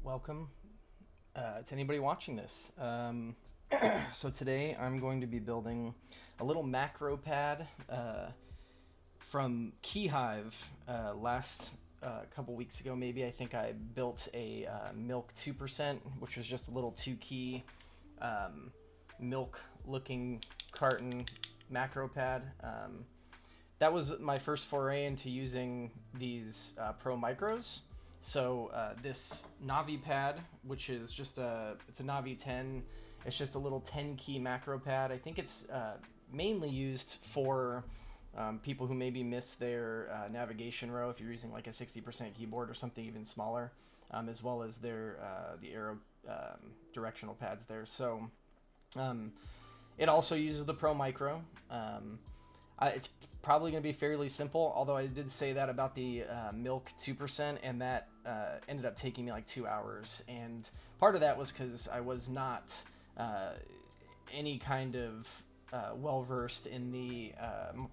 welcome to anybody watching this. So today I'm going to be building a little macro pad from Keyhive. Last couple weeks ago, maybe, I think I built a Milk 2%, which was just a little 2-key milk-looking carton macro pad. That was my first foray into using these Pro Micros. So this Navi pad, which is just it's a Navi10. It's just a little 10-key macro pad. I think it's mainly used for people who maybe miss their navigation row if you're using like a 60% keyboard or something even smaller, as well as their the arrow directional pads there. So it also uses the Pro Micro. It's probably going to be fairly simple, although I did say that about the Milk 2%, and that ended up taking me like 2 hours. And part of that was because I was not any kind of well-versed in the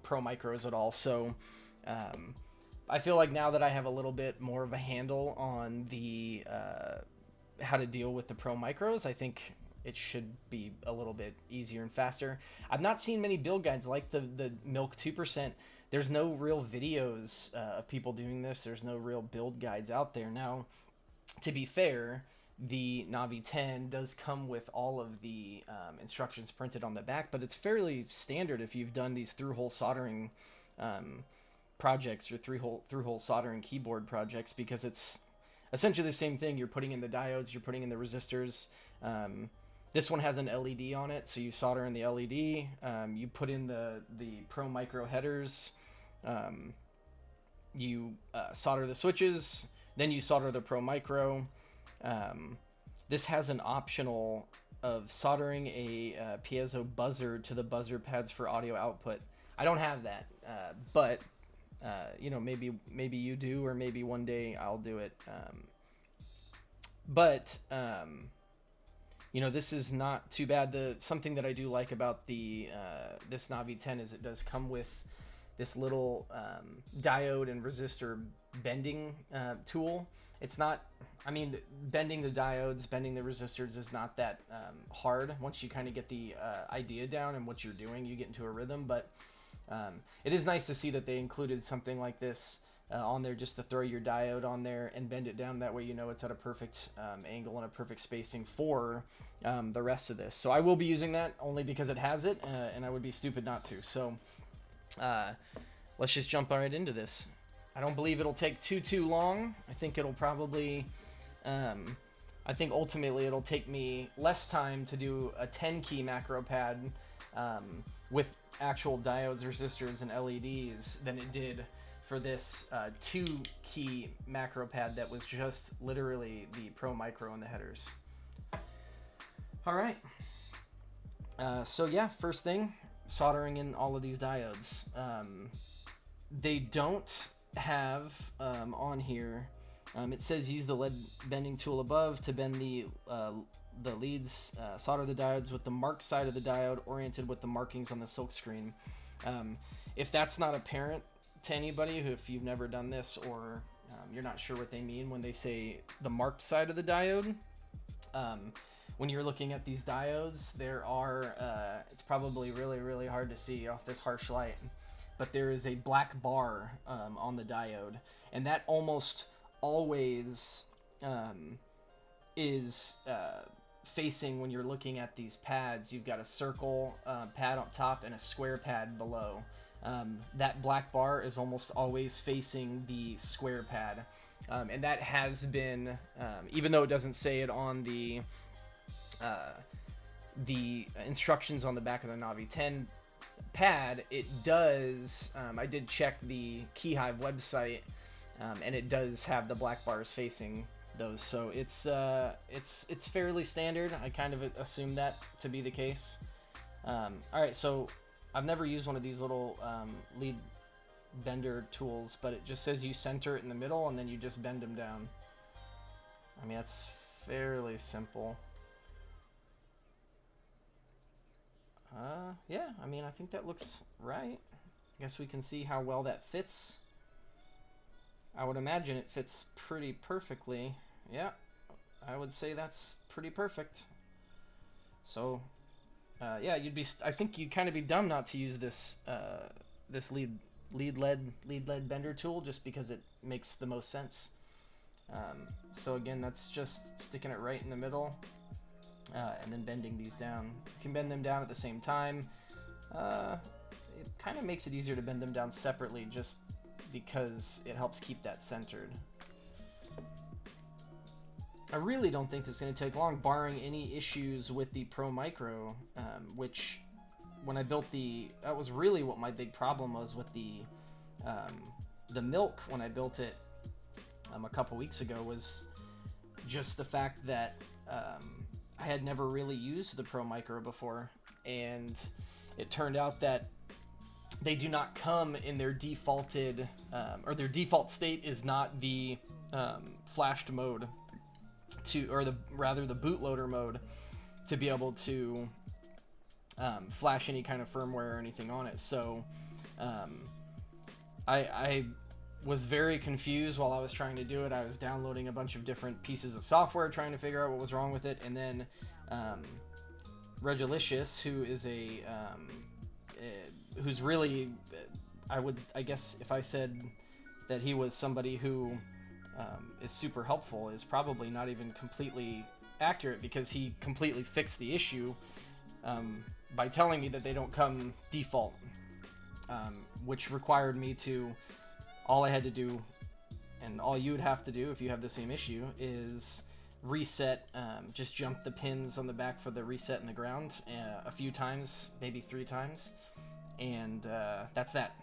Pro Micros at all. So I feel like now that I have a little bit more of a handle on the how to deal with the Pro Micros, I think it should be a little bit easier and faster. I've not seen many build guides like the Milk 2%. There's no real videos of people doing this. There's no real build guides out there. Now, to be fair, the Navi10 does come with all of the instructions printed on the back, but it's fairly standard if you've done these through-hole soldering projects or through-hole soldering keyboard projects, because it's essentially the same thing. You're putting in the diodes, you're putting in the resistors. This one has an LED on it, so you solder in the LED. You put in the Pro Micro headers. You solder the switches. Then you solder the Pro Micro. This has an optional of soldering a piezo buzzer to the buzzer pads for audio output. I don't have that, but you know, maybe you do, or maybe one day I'll do it. You know, this is not too bad. Something that I do like about the this Navi10 is it does come with this little diode and resistor bending tool. It's not, I mean, bending the diodes, bending the resistors is not that hard. Once you kind of get the idea down and what you're doing, you get into a rhythm. But it is nice to see that they included something like this on there, just to throw your diode on there and bend it down. That way you know it's at a perfect angle and a perfect spacing for the rest of this. So I will be using that only because it has it, and I would be stupid not to. So let's just jump right into this. I don't believe it'll take too long. I think it'll probably I think ultimately it'll take me less time to do a 10-key macro pad with actual diodes, resistors, and LEDs than it did for this 2-key macro pad that was just literally the Pro Micro and the headers. All right. So yeah, first thing, soldering in all of these diodes. They don't have on here. It says use the lead bending tool above to bend the leads. Solder the diodes with the marked side of the diode oriented with the markings on the silk screen. If that's not apparent to anybody, if you've never done this, or you're not sure what they mean when they say the marked side of the diode, when you're looking at these diodes, there are it's probably really hard to see off this harsh light, but there is a black bar on the diode, and that almost always is facing, when you're looking at these pads, you've got a circle pad up top and a square pad below. That black bar is almost always facing the square pad, and that has been, even though it doesn't say it on the instructions on the back of the Navi10 pad, it does. I did check the Keyhive website, and it does have the black bars facing those, so it's fairly standard. I kind of assumed that to be the case. All right, so I've never used one of these little lead bender tools, but it just says you center it in the middle and then you just bend them down. I mean, that's fairly simple. Yeah, I mean, I think that looks right. I guess we can see how well that fits. I would imagine it fits pretty perfectly. Yeah, I would say that's pretty perfect. So, yeah, I think you'd kind of be dumb not to use this lead lead bender tool, just because it makes the most sense. So again, that's just sticking it right in the middle, and then bending these down. You can bend them down at the same time. It kind of makes it easier to bend them down separately, just because it helps keep that centered. I really don't think this is going to take long, barring any issues with the Pro Micro, which when I built that was really what my big problem was with the milk when I built it a couple weeks ago, was just the fact that I had never really used the Pro Micro before, and it turned out that they do not come in their defaulted, or their default state is not the flashed mode, or the bootloader mode, to be able to flash any kind of firmware or anything on it. So I was very confused while I was trying to do it. I was downloading a bunch of different pieces of software trying to figure out what was wrong with it, and then Regilicious, who is who's really, I guess if I said that he was somebody who is super helpful, is probably not even completely accurate, because he completely fixed the issue by telling me that they don't come default, which required me to, all I had to do, and all you would have to do if you have the same issue, is reset, just jump the pins on the back for the reset in the ground a few times, maybe 3 times, and that's that.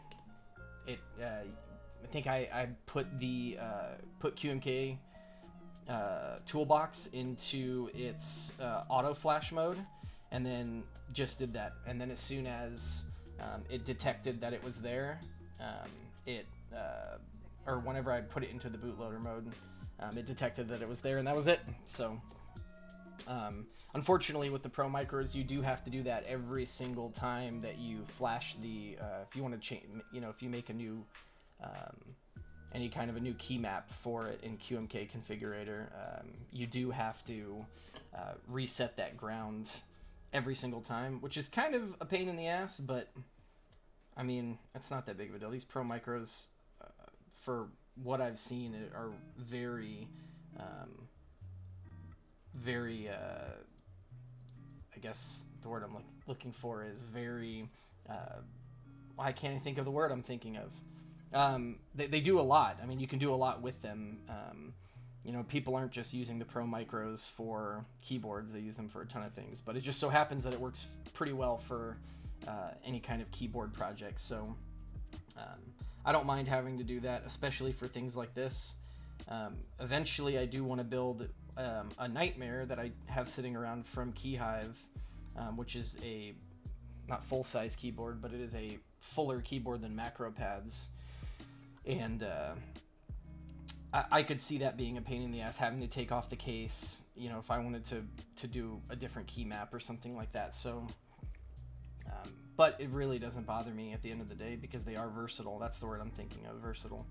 I think I put QMK toolbox into its auto flash mode, and then just did that. And then as soon as it detected that it was there, or whenever I put it into the bootloader mode, it detected that it was there, and that was it. So unfortunately, with the Pro Micros, you do have to do that every single time that you flash the. If you want to change, if you make a new any kind of a new key map for it in QMK configurator, you do have to reset that ground every single time, which is kind of a pain in the ass, but I mean, it's not that big of a deal. These Pro Micros, for what I've seen, are very I guess the word I'm looking for is very why can't I think of the word I'm thinking of? They do a lot. I mean, you can do a lot with them. People aren't just using the Pro Micros for keyboards. They use them for a ton of things. But it just so happens that it works pretty well for any kind of keyboard project. So I don't mind having to do that, especially for things like this. Eventually, I do want to build a Nightmare that I have sitting around from Keyhive, which is a not full-size keyboard, but it is a fuller keyboard than macro pads. And I could see that being a pain in the ass, having to take off the case, if I wanted to do a different key map or something like that. So, but it really doesn't bother me at the end of the day, because they are versatile. That's the word I'm thinking of, versatile.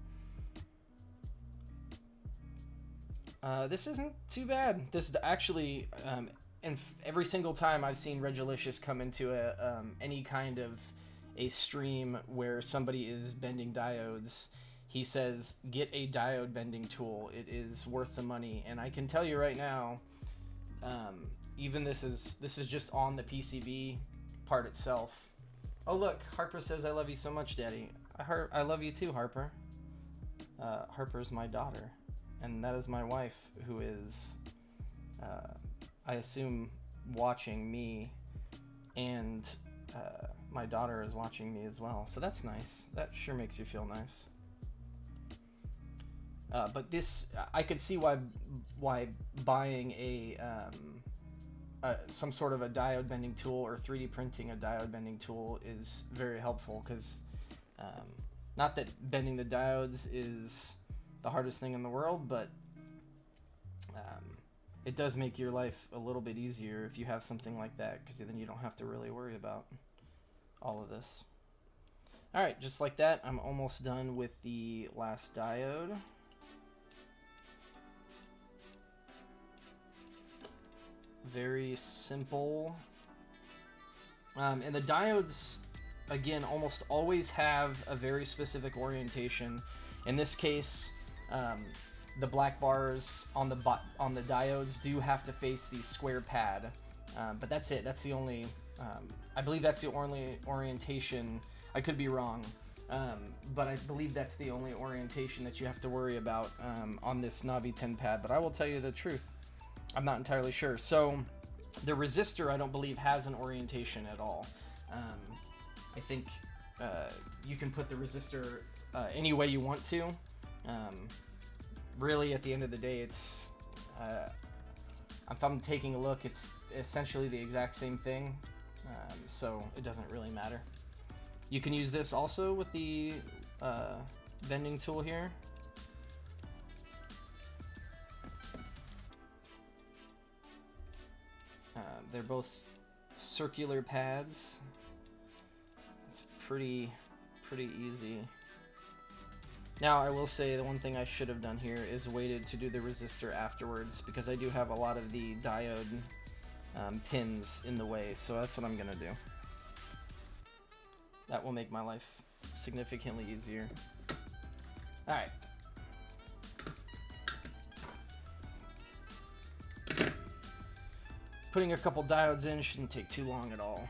This isn't too bad. This actually, and every single time I've seen Regilicious come into any kind of a stream where somebody is bending diodes, he says, get a diode bending tool. It is worth the money. And I can tell you right now, even this is just on the PCB part itself. Oh look, Harper says, I love you so much, Daddy. I love you too, Harper. Harper's my daughter, and that is my wife, who is, I assume, watching me, and my daughter is watching me as well. So that's nice. That sure makes you feel nice. But this, I could see why buying some sort of a diode bending tool, or 3D printing a diode bending tool, is very helpful, because not that bending the diodes is the hardest thing in the world, but it does make your life a little bit easier if you have something like that, because then you don't have to really worry about all of this. Alright, just like that, I'm almost done with the last diode. very simple. And the diodes, again, almost always have a very specific orientation. In this case, the black bars on the diodes do have to face the square pad, but that's it. That's the only. I believe that's the only orientation. I could be wrong, but I believe that's the only orientation that you have to worry about on this Navi10 pad. But I will tell you the truth, I'm not entirely sure. So the resistor, I don't believe, has an orientation at all. I think you can put the resistor any way you want to. Really, at the end of the day, it's if I'm taking a look, it's essentially the exact same thing, so it doesn't really matter. You can use this also with the bending tool here. They're both circular pads. It's pretty easy. Now, I will say the one thing I should have done here is waited to do the resistor afterwards, because I do have a lot of the diode pins in the way, so that's what I'm going to do. That will make my life significantly easier. Alright. Putting a couple diodes in shouldn't take too long at all.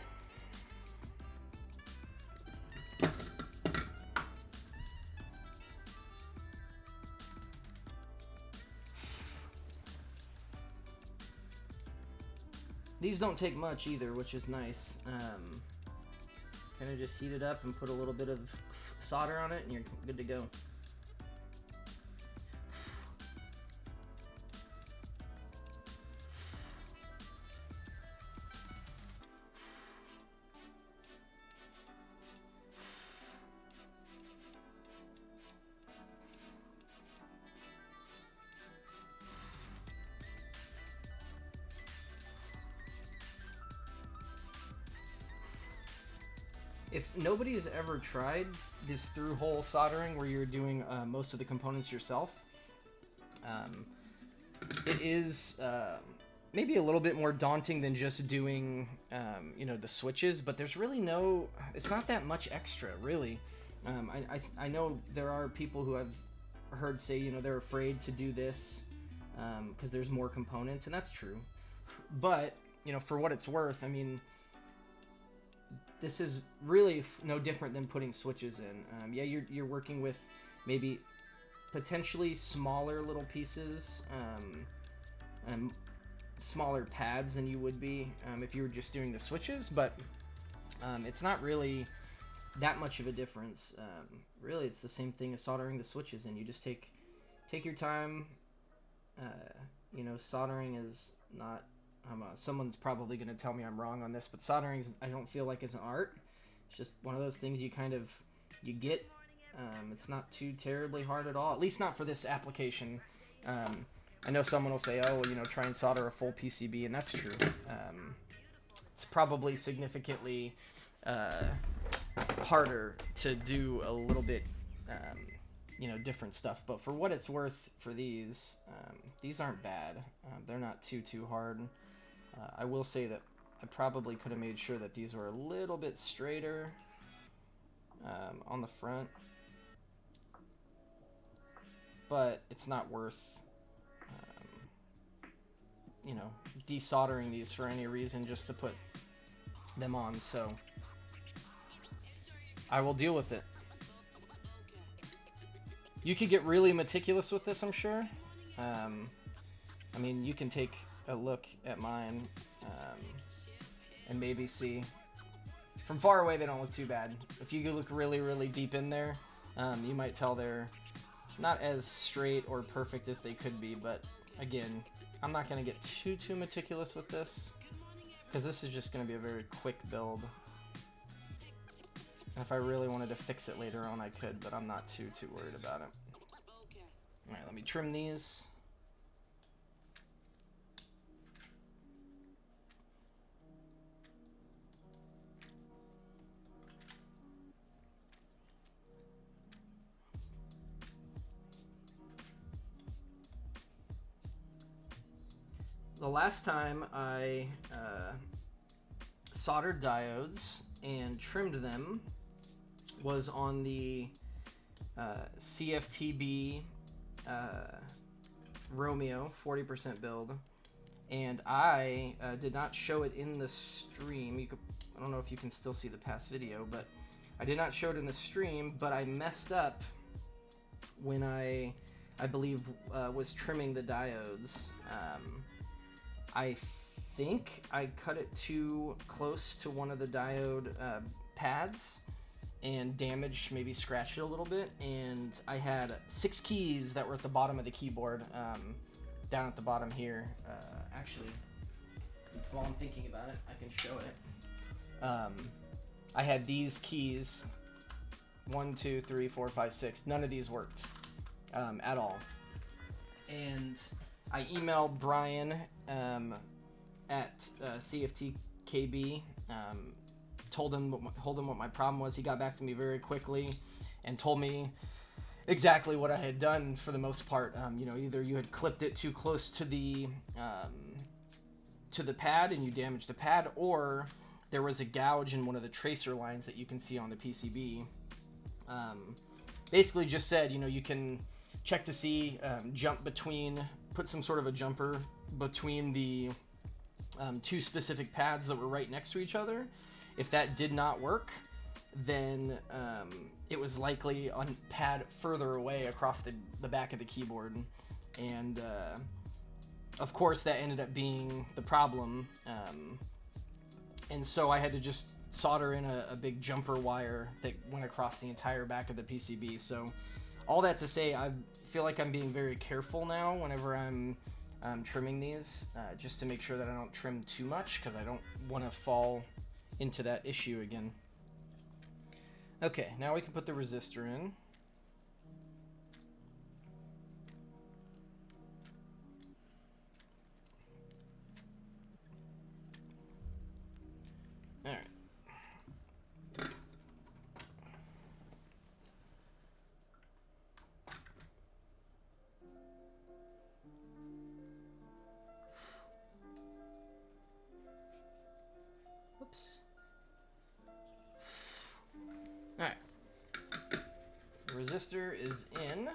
These don't take much either, which is nice. Kind of just heat it up and put a little bit of solder on it, and you're good to go. If nobody has ever tried this through-hole soldering where you're doing most of the components yourself, it is maybe a little bit more daunting than just doing, you know, the switches, but there's really it's not that much extra, really. I know there are people who I've heard say, you know, they're afraid to do this because there's more components, and that's true. But, you know, for what it's worth, I mean, this is really no different than putting switches in. Yeah, you're working with maybe potentially smaller little pieces, and smaller pads than you would be if you were just doing the switches, but it's not really that much of a difference. Really, it's the same thing as soldering the switches, and you just take your time. You know, soldering is not... someone's probably going to tell me I'm wrong on this, but soldering, I don't feel like is an art. It's just one of those things you get. It's not too terribly hard at all, at least not for this application. I know someone will say, oh, well, you know, try and solder a full PCB, and that's true. It's probably significantly harder to do a little bit, you know, different stuff. But for what it's worth, for these aren't bad. They're not too hard. I will say that I probably could have made sure that these were a little bit straighter on the front, but it's not worth, you know, desoldering these for any reason just to put them on, so I will deal with it. You could get really meticulous with this, I'm sure. I mean, you can take a look at mine and maybe see. From far away, they don't look too bad. If you look really deep in there, you might tell they're not as straight or perfect as they could be. But again, I'm not going to get too meticulous with this, because this is just going to be a very quick build. And if I really wanted to fix it later on, I could, but I'm not too worried about it. Alright, let me trim these. the last time I soldered diodes and trimmed them was on the CFTB Romeo 40% build, and I did not show it in the stream. I don't know if you can still see the past video, but I did not show it in the stream, but I messed up when I believe was trimming the diodes. I think I cut it too close to one of the diode pads and damaged, maybe scratched it a little bit, and I had 6 keys that were at the bottom of the keyboard, down at the bottom here. Actually, while I'm thinking about it, I can show it. I had these keys, 1, 2, 3, 4, 5, 6. None of these worked at all. And I emailed Brian at CFTKB, told him what my problem was. He got back to me very quickly and told me exactly what I had done for the most part. You know, either you had clipped it too close to the pad and you damaged the pad, or there was a gouge in one of the tracer lines that you can see on the PCB. Basically just said, you know, you can check to see, put some sort of a jumper between the 2 specific pads that were right next to each other. If that did not work, then it was likely on pad further away across the back of the keyboard. And of course that ended up being the problem. And so I had to just solder in a big jumper wire that went across the entire back of the PCB. So all that to say, I feel like I'm being very careful now whenever I'm trimming these, just to make sure that I don't trim too much, because I don't want to fall into that issue again. Okay, now we can put the resistor in. All right. Whoops. All right. The resistor is in.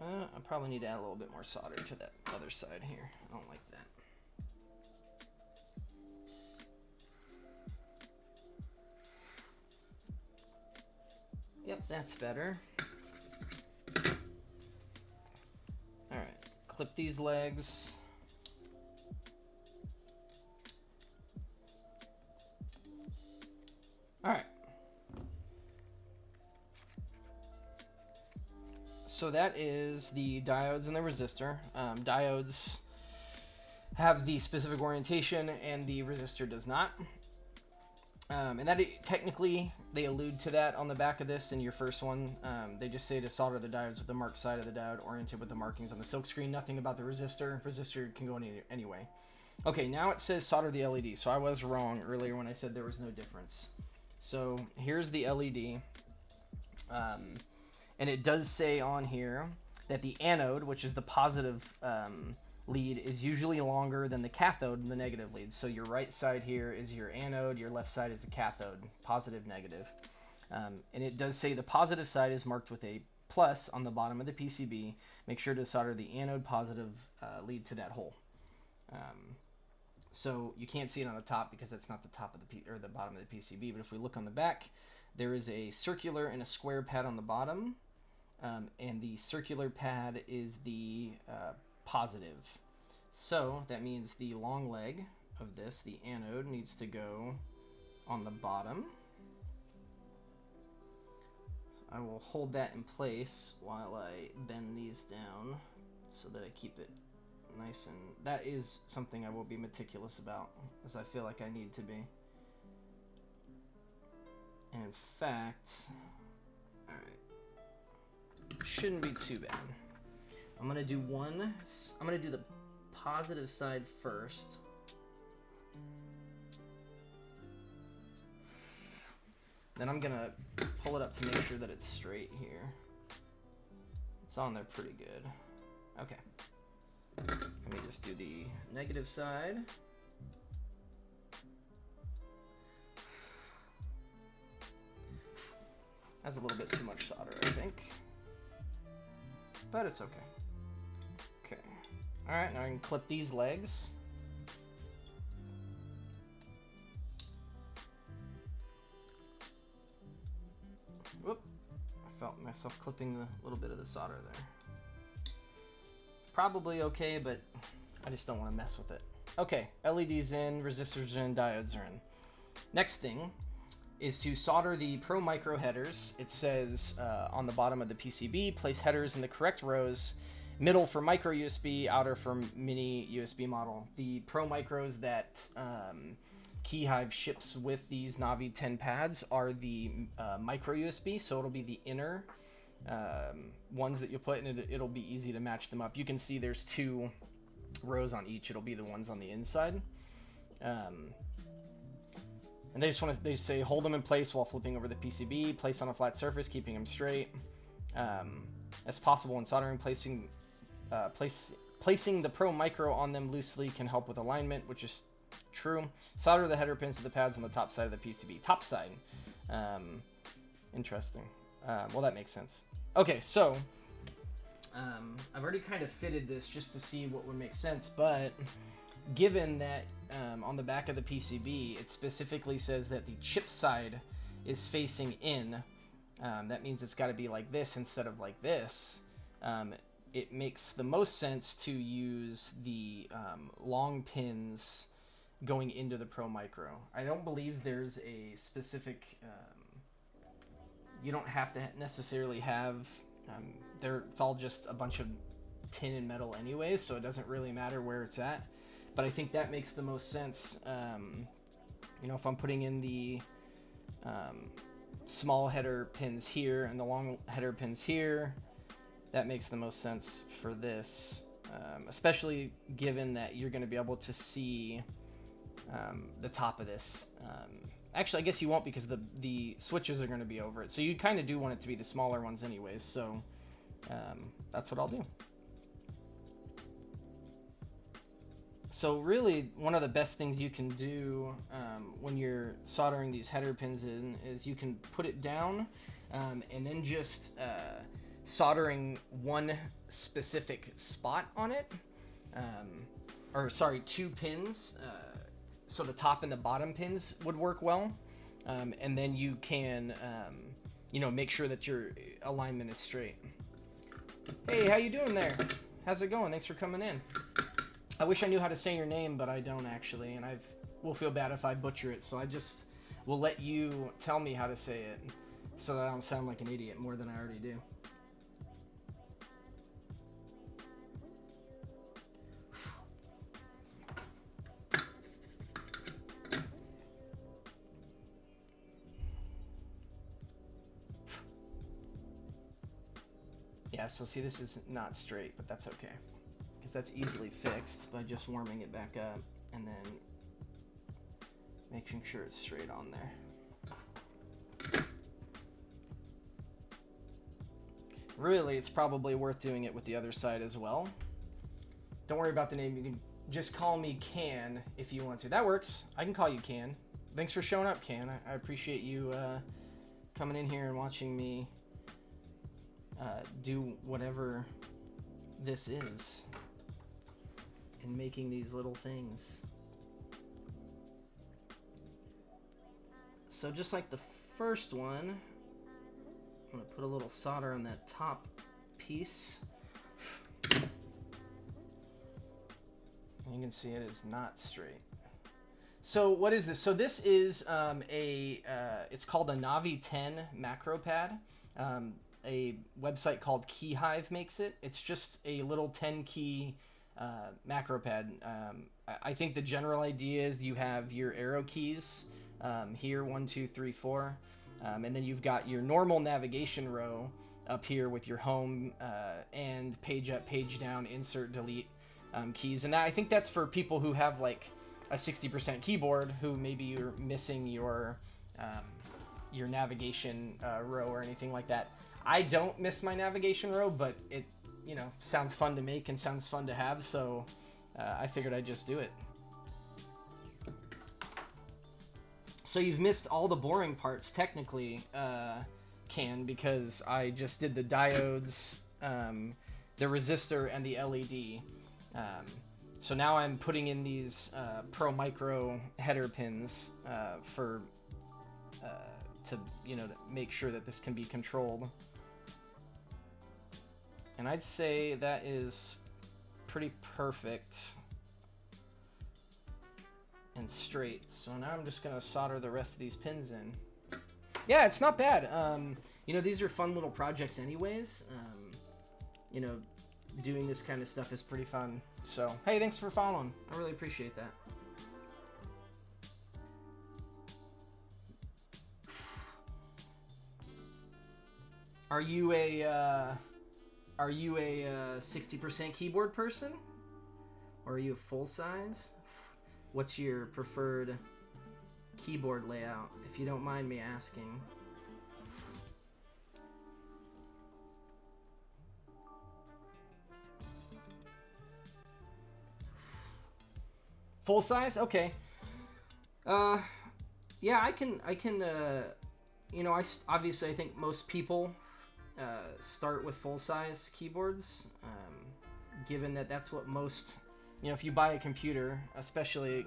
I probably need to add a little bit more solder to that other side here. I don't like that. Yep, that's better. All right, clip these legs. All right. So that is the diodes and the resistor. Diodes have the specific orientation and the resistor does not. And that technically, they allude to that on the back of this in your first one. They just say to solder the diodes with the marked side of the diode oriented with the markings on the silk screen. Nothing about the resistor. Resistor can go anyway. Okay, now it says solder the LED. So I was wrong earlier when I said there was no difference. So here's the LED. And it does say on here that the anode, which is the positive lead, is usually longer than the cathode and the negative lead. So your right side here is your anode, your left side is the cathode, positive, negative. And it does say the positive side is marked with a plus on the bottom of the PCB. Make sure to solder the anode positive lead to that hole. So you can't see it on the top because that's not the top of the bottom of the PCB. But if we look on the back, there is a circular and a square pad on the bottom. And the circular pad is the positive. So that means the long leg of this, the anode, needs to go on the bottom. So I will hold that in place while I bend these down so that I keep it nice, and that is something I will be meticulous about, as I feel like I need to be. And in fact, alright, shouldn't be too bad. I'm gonna do the positive side first. Then I'm gonna pull it up to make sure that it's straight here. It's on there pretty good. Okay. Let me just do the negative side. That's a little bit too much solder, I think. But it's okay. Okay. Alright, now I can clip these legs. Whoop. I felt myself clipping the little bit of the solder there. Probably okay, but I just don't want to mess with it. Okay, LEDs in, resistors in, diodes are in. Next thing is to solder the Pro Micro headers. It says on the bottom of the PCB, place headers in the correct rows, middle for micro USB, outer for mini USB model. The Pro Micros that Keyhive ships with these Navi10 pads are the micro USB, so it'll be the inner ones that you put, and it'll be easy to match them up. You can see there's 2 rows on each. It'll be the ones on the inside. And they say hold them in place while flipping over the PCB, place on a flat surface, keeping them straight. As possible when soldering, placing the Pro Micro on them loosely can help with alignment, which is true. Solder the header pins to the pads on the top side of the PCB. Top side. Interesting. Well, that makes sense. Okay, so I've already kind of fitted this just to see what would make sense, but given that on the back of the PCB, it specifically says that the chip side is facing in, that means it's got to be like this instead of like this. It makes the most sense to use the long pins going into the Pro Micro. I don't believe there's a specific... you don't have to necessarily have... it's all just a bunch of tin and metal anyways, so it doesn't really matter where it's at. But I think that makes the most sense. You know, if I'm putting in the small header pins here and the long header pins here, that makes the most sense for this. Especially given that you're going to be able to see the top of this. Actually, I guess you won't, because the switches are going to be over it. So you kind of do want it to be the smaller ones anyways. So that's what I'll do. So really, one of the best things you can do when you're soldering these header pins in is you can put it down and then just soldering one specific spot on it. Or sorry, 2 pins. So the top and the bottom pins would work well. And then you can, you know, make sure that your alignment is straight. Hey, how you doing there? How's it going? Thanks for coming in. I wish I knew how to say your name, but I don't actually, and I will feel bad if I butcher it, so I just will let you tell me how to say it so that I don't sound like an idiot more than I already do. Yeah, so see, this is not straight, but that's okay, because that's easily fixed by just warming it back up and then making sure it's straight on there. Really, it's probably worth doing it with the other side as well. Don't worry about the name. You can just call me Can if you want to. That works. I can call you Can. Thanks for showing up, Can. I appreciate you coming in here and watching me do whatever this is and making these little things. So just like the first one, I'm gonna put a little solder on that top piece. You can see it is not straight. So what is this? So this is it's called a Navi10 macro pad. A website called Keyhive makes it. It's just a little 10 key macro pad. I think the general idea is you have your arrow keys here, 1, 2, 3, 4, and then you've got your normal navigation row up here with your home and page up, page down, insert, delete keys. And I think that's for people who have like a 60% keyboard, who maybe you're missing your navigation row or anything like that. I don't miss my navigation row, but it, you know, sounds fun to make and sounds fun to have, so I figured I'd just do it. So you've missed all the boring parts, technically, Can, because I just did the diodes, the resistor, and the LED. So now I'm putting in these Pro Micro header pins to, you know, to make sure that this can be controlled. And I'd say that is pretty perfect and straight. So now I'm just gonna solder the rest of these pins in. Yeah, it's not bad. You know, these are fun little projects anyways. You know, doing this kind of stuff is pretty fun. So, hey, thanks for following. I really appreciate that. Are you a 60% keyboard person? Or are you a full size? What's your preferred keyboard layout, if you don't mind me asking? Full size? Okay. Yeah, I can, you know, obviously I think most people start with full size keyboards, given that that's what most, you know, if you buy a computer, especially,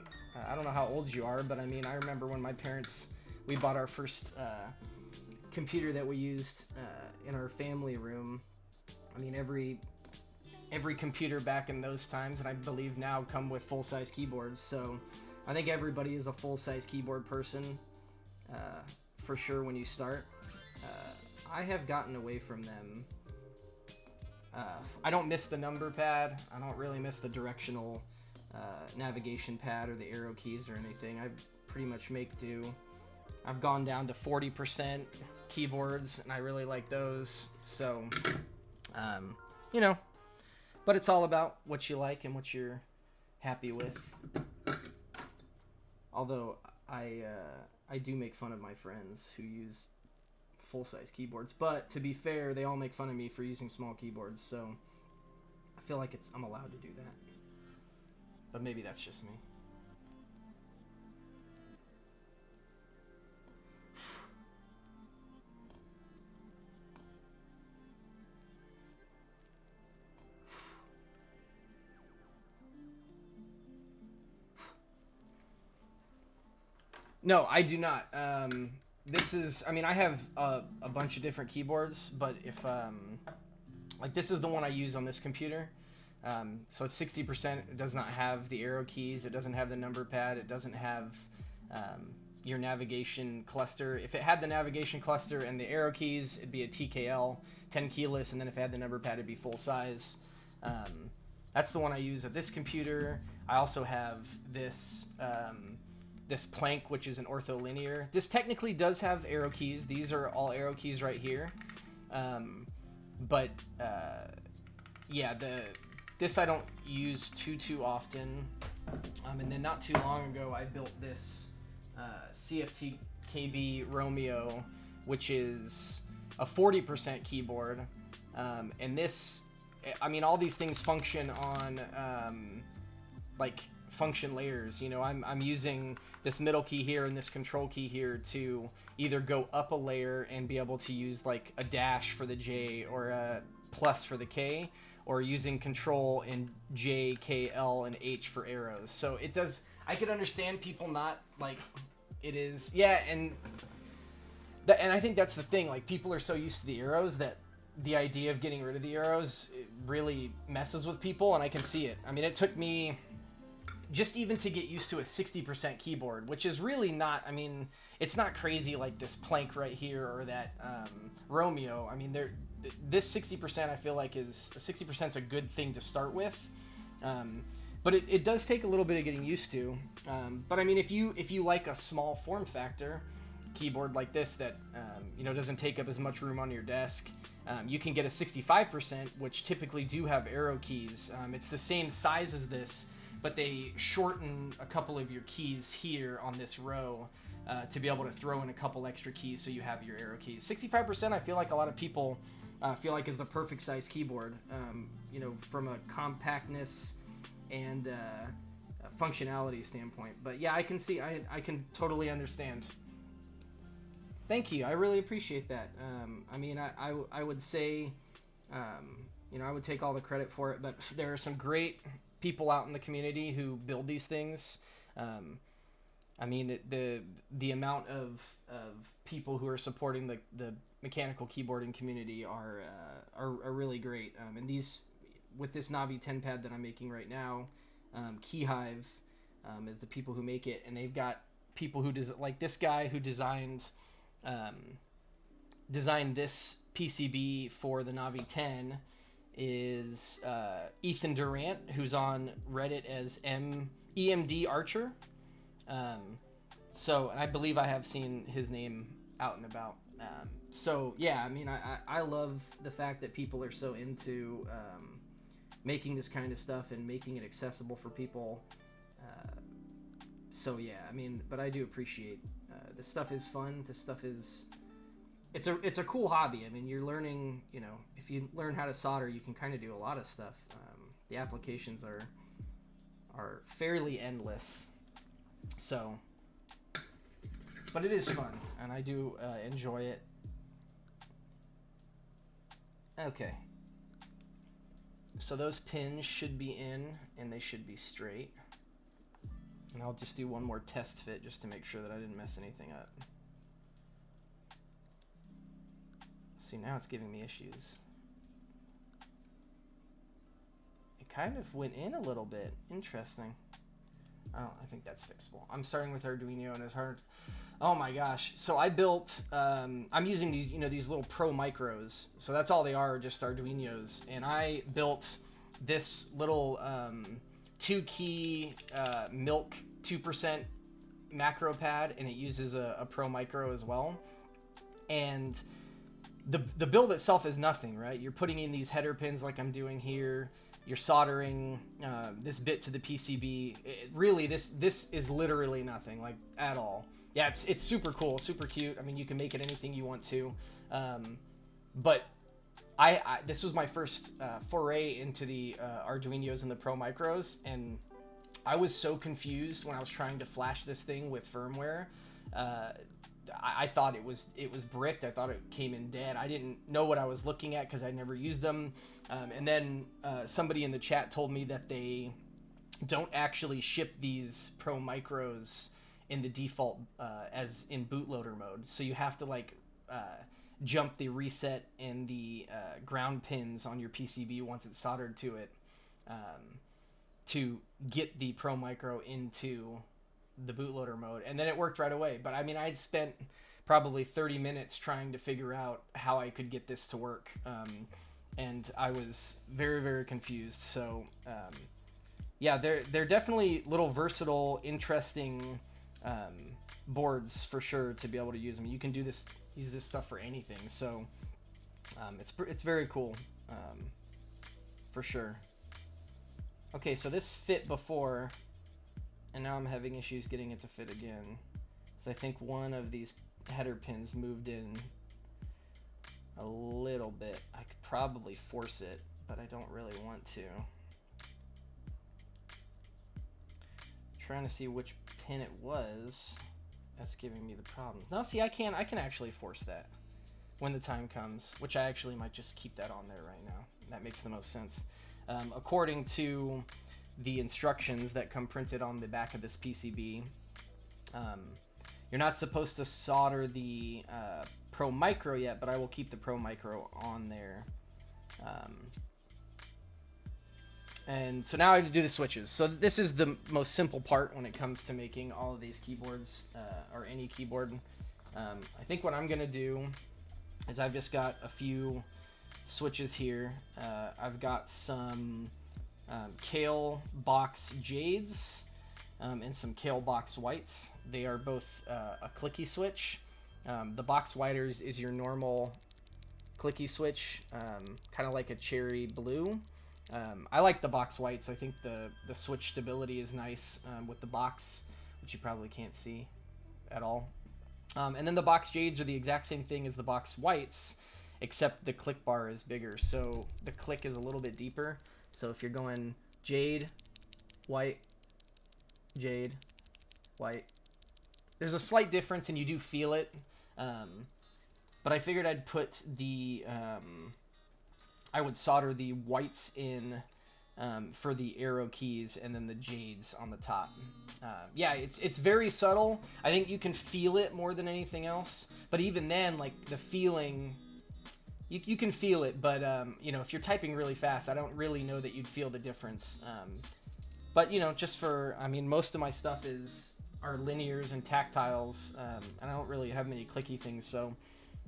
I don't know how old you are, but I mean, I remember when my parents, we bought our first computer that we used in our family room. I mean, every computer back in those times, and I believe now, come with full-size keyboards. So I think everybody is a full-size keyboard person for sure when you start. I have gotten away from them. I don't miss the number pad. I don't really miss the directional navigation pad or the arrow keys or anything. I pretty much make do. I've gone down to 40% keyboards, and I really like those. So, you know, but it's all about what you like and what you're happy with. Although I do make fun of my friends who use full-size keyboards, but to be fair, they all make fun of me for using small keyboards, so I feel like I'm allowed to do that. But maybe that's just me. No, I do not. This is, I mean, I have a bunch of different keyboards, but if, like, this is the one I use on this computer. So it's 60%. It does not have the arrow keys. It doesn't have the number pad. It doesn't have your navigation cluster. If it had the navigation cluster and the arrow keys, it'd be a TKL, 10 keyless, and then if it had the number pad, it'd be full size. That's the one I use at this computer. I also have this this plank, which is an ortholinear. This technically does have arrow keys. These are all arrow keys right here. Yeah, this I don't use too often. And then not too long ago, I built this CFT KB Romeo, which is a 40% keyboard. And this, I mean, all these things function on like function layers. You know, I'm using this middle key here and this control key here to either go up a layer and be able to use like a dash for the J or a plus for the K, or using control in J, K, L, and H for arrows. So it does, I could understand people not like, it is, yeah, and I think that's the thing, like people are so used to the arrows that the idea of getting rid of the arrows, it really messes with people, and I can see it. I mean, it took me just even to get used to a 60% keyboard, which is really not, I mean, it's not crazy like this plank right here or that Romeo. I mean, this 60% I feel like is, 60% is a good thing to start with. But it does take a little bit of getting used to. But I mean, if you like a small form factor keyboard like this that you know, doesn't take up as much room on your desk, you can get a 65%, which typically do have arrow keys. It's the same size as this, but they shorten a couple of your keys here on this row to be able to throw in a couple extra keys so you have your arrow keys. 65% I feel like a lot of people feel like is the perfect size keyboard, you know, from a compactness and functionality standpoint. But yeah, I can see, I can totally understand. Thank you, I really appreciate that. I mean, I would say, you know, I would take all the credit for it, but there are some great people out in the community who build these things. I mean, the amount of people who are supporting the mechanical keyboarding community are really great. And these, with this Navi10 pad that I'm making right now, Keyhive is the people who make it, and they've got people who like this guy who designed this PCB for the Navi10 is Ethan Durant, who's on Reddit as EMD Archer. So, and I believe I have seen his name out and about. So yeah, I mean, I love the fact that people are so into making this kind of stuff and making it accessible for people. So yeah, I mean, but I do appreciate this stuff is fun. This stuff is, it's a cool hobby. I mean, you're learning, you know, if you learn how to solder, you can kind of do a lot of stuff. The applications are fairly endless. So, but it is fun, and I do enjoy it. Okay. So those pins should be in, and they should be straight. And I'll just do one more test fit just to make sure that I didn't mess anything up. See, now it's giving me issues. It kind of went in a little bit. Interesting. I think that's fixable. I'm starting with Arduino, and it's hard. Oh my gosh. So I built, I'm using these, you know, these little Pro Micros. So that's all they are, just Arduinos. And I built this little 2-key milk 2% macro pad, and it uses a Pro Micro as well. And the build itself is nothing, right? You're putting in these header pins like I'm doing here. You're soldering this bit to the PCB. Really, this is literally nothing, like, at all. Yeah, it's super cool, super cute. I mean, you can make it anything you want to. But this was my first foray into the Arduinos and the Pro Micros, and I was so confused when I was trying to flash this thing with firmware. I thought it was bricked. I thought it came in dead. I didn't know what I was looking at because I never used them. And then somebody in the chat told me that they don't actually ship these Pro Micros in the default as in bootloader mode. So you have to like jump the reset and the ground pins on your PCB once it's soldered to it to get the Pro Micro into the bootloader mode, and then it worked right away. But I mean, I'd spent probably 30 minutes trying to figure out how I could get this to work, and I was very, very confused. So yeah, they're definitely little versatile, interesting boards for sure to be able to use them. You can use this stuff for anything. So it's very cool, for sure. Okay, so this fit before, and now I'm having issues getting it to fit again. So I think one of these header pins moved in a little bit. I could probably force it, but I don't really want to. Trying to see which pin it was that's giving me the problem. No, see, I can actually force that when the time comes, which I actually might just keep that on there right now. That makes the most sense. According to the instructions that come printed on the back of this PCB, you're not supposed to solder the Pro Micro yet, but I will keep the Pro Micro on there. And so now I do the switches. So this is the most simple part when it comes to making all of these keyboards, or any keyboard. I think what I'm gonna do is I've just got a few switches here. I've got some Kale Box Jades and some Kale Box Whites. They are both a clicky switch. The Box White is your normal clicky switch, kind of like a cherry blue. I like the Box Whites. I think the switch stability is nice with the box, which you probably can't see. at all. And then the box jades are the exact same thing as the box whites, except the click bar is bigger. So the click is a little bit deeper. So if you're going jade, white, jade, white, there's a slight difference and you do feel it. But I figured I'd put the, I would solder the whites in for the arrow keys and then the jades on the top. Yeah, it's very subtle. I think you can feel it more than anything else. But even then, like the feeling, you can feel it. But you know, if you're typing really fast, I don't really know that you'd feel the difference. But you know, just for, I mean, most of my stuff are linears and tactiles, and I don't really have many clicky things. So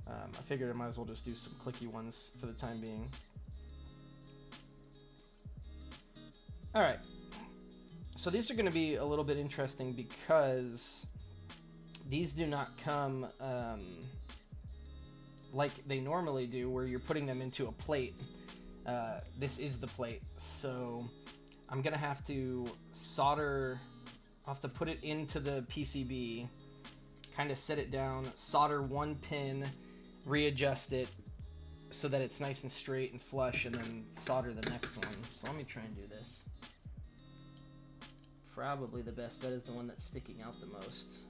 I figured I might as well just do some clicky ones for the time being. All right, so these are going to be a little bit interesting because these do not come like they normally do, where you're putting them into a plate. This is the plate, so I'm going to have to solder. I'll have to put it into the PCB, kind of set it down, solder one pin, readjust it so that it's nice and straight and flush, and then solder the next one. So let me try and do this. Probably the best bet is the one that's sticking out the most.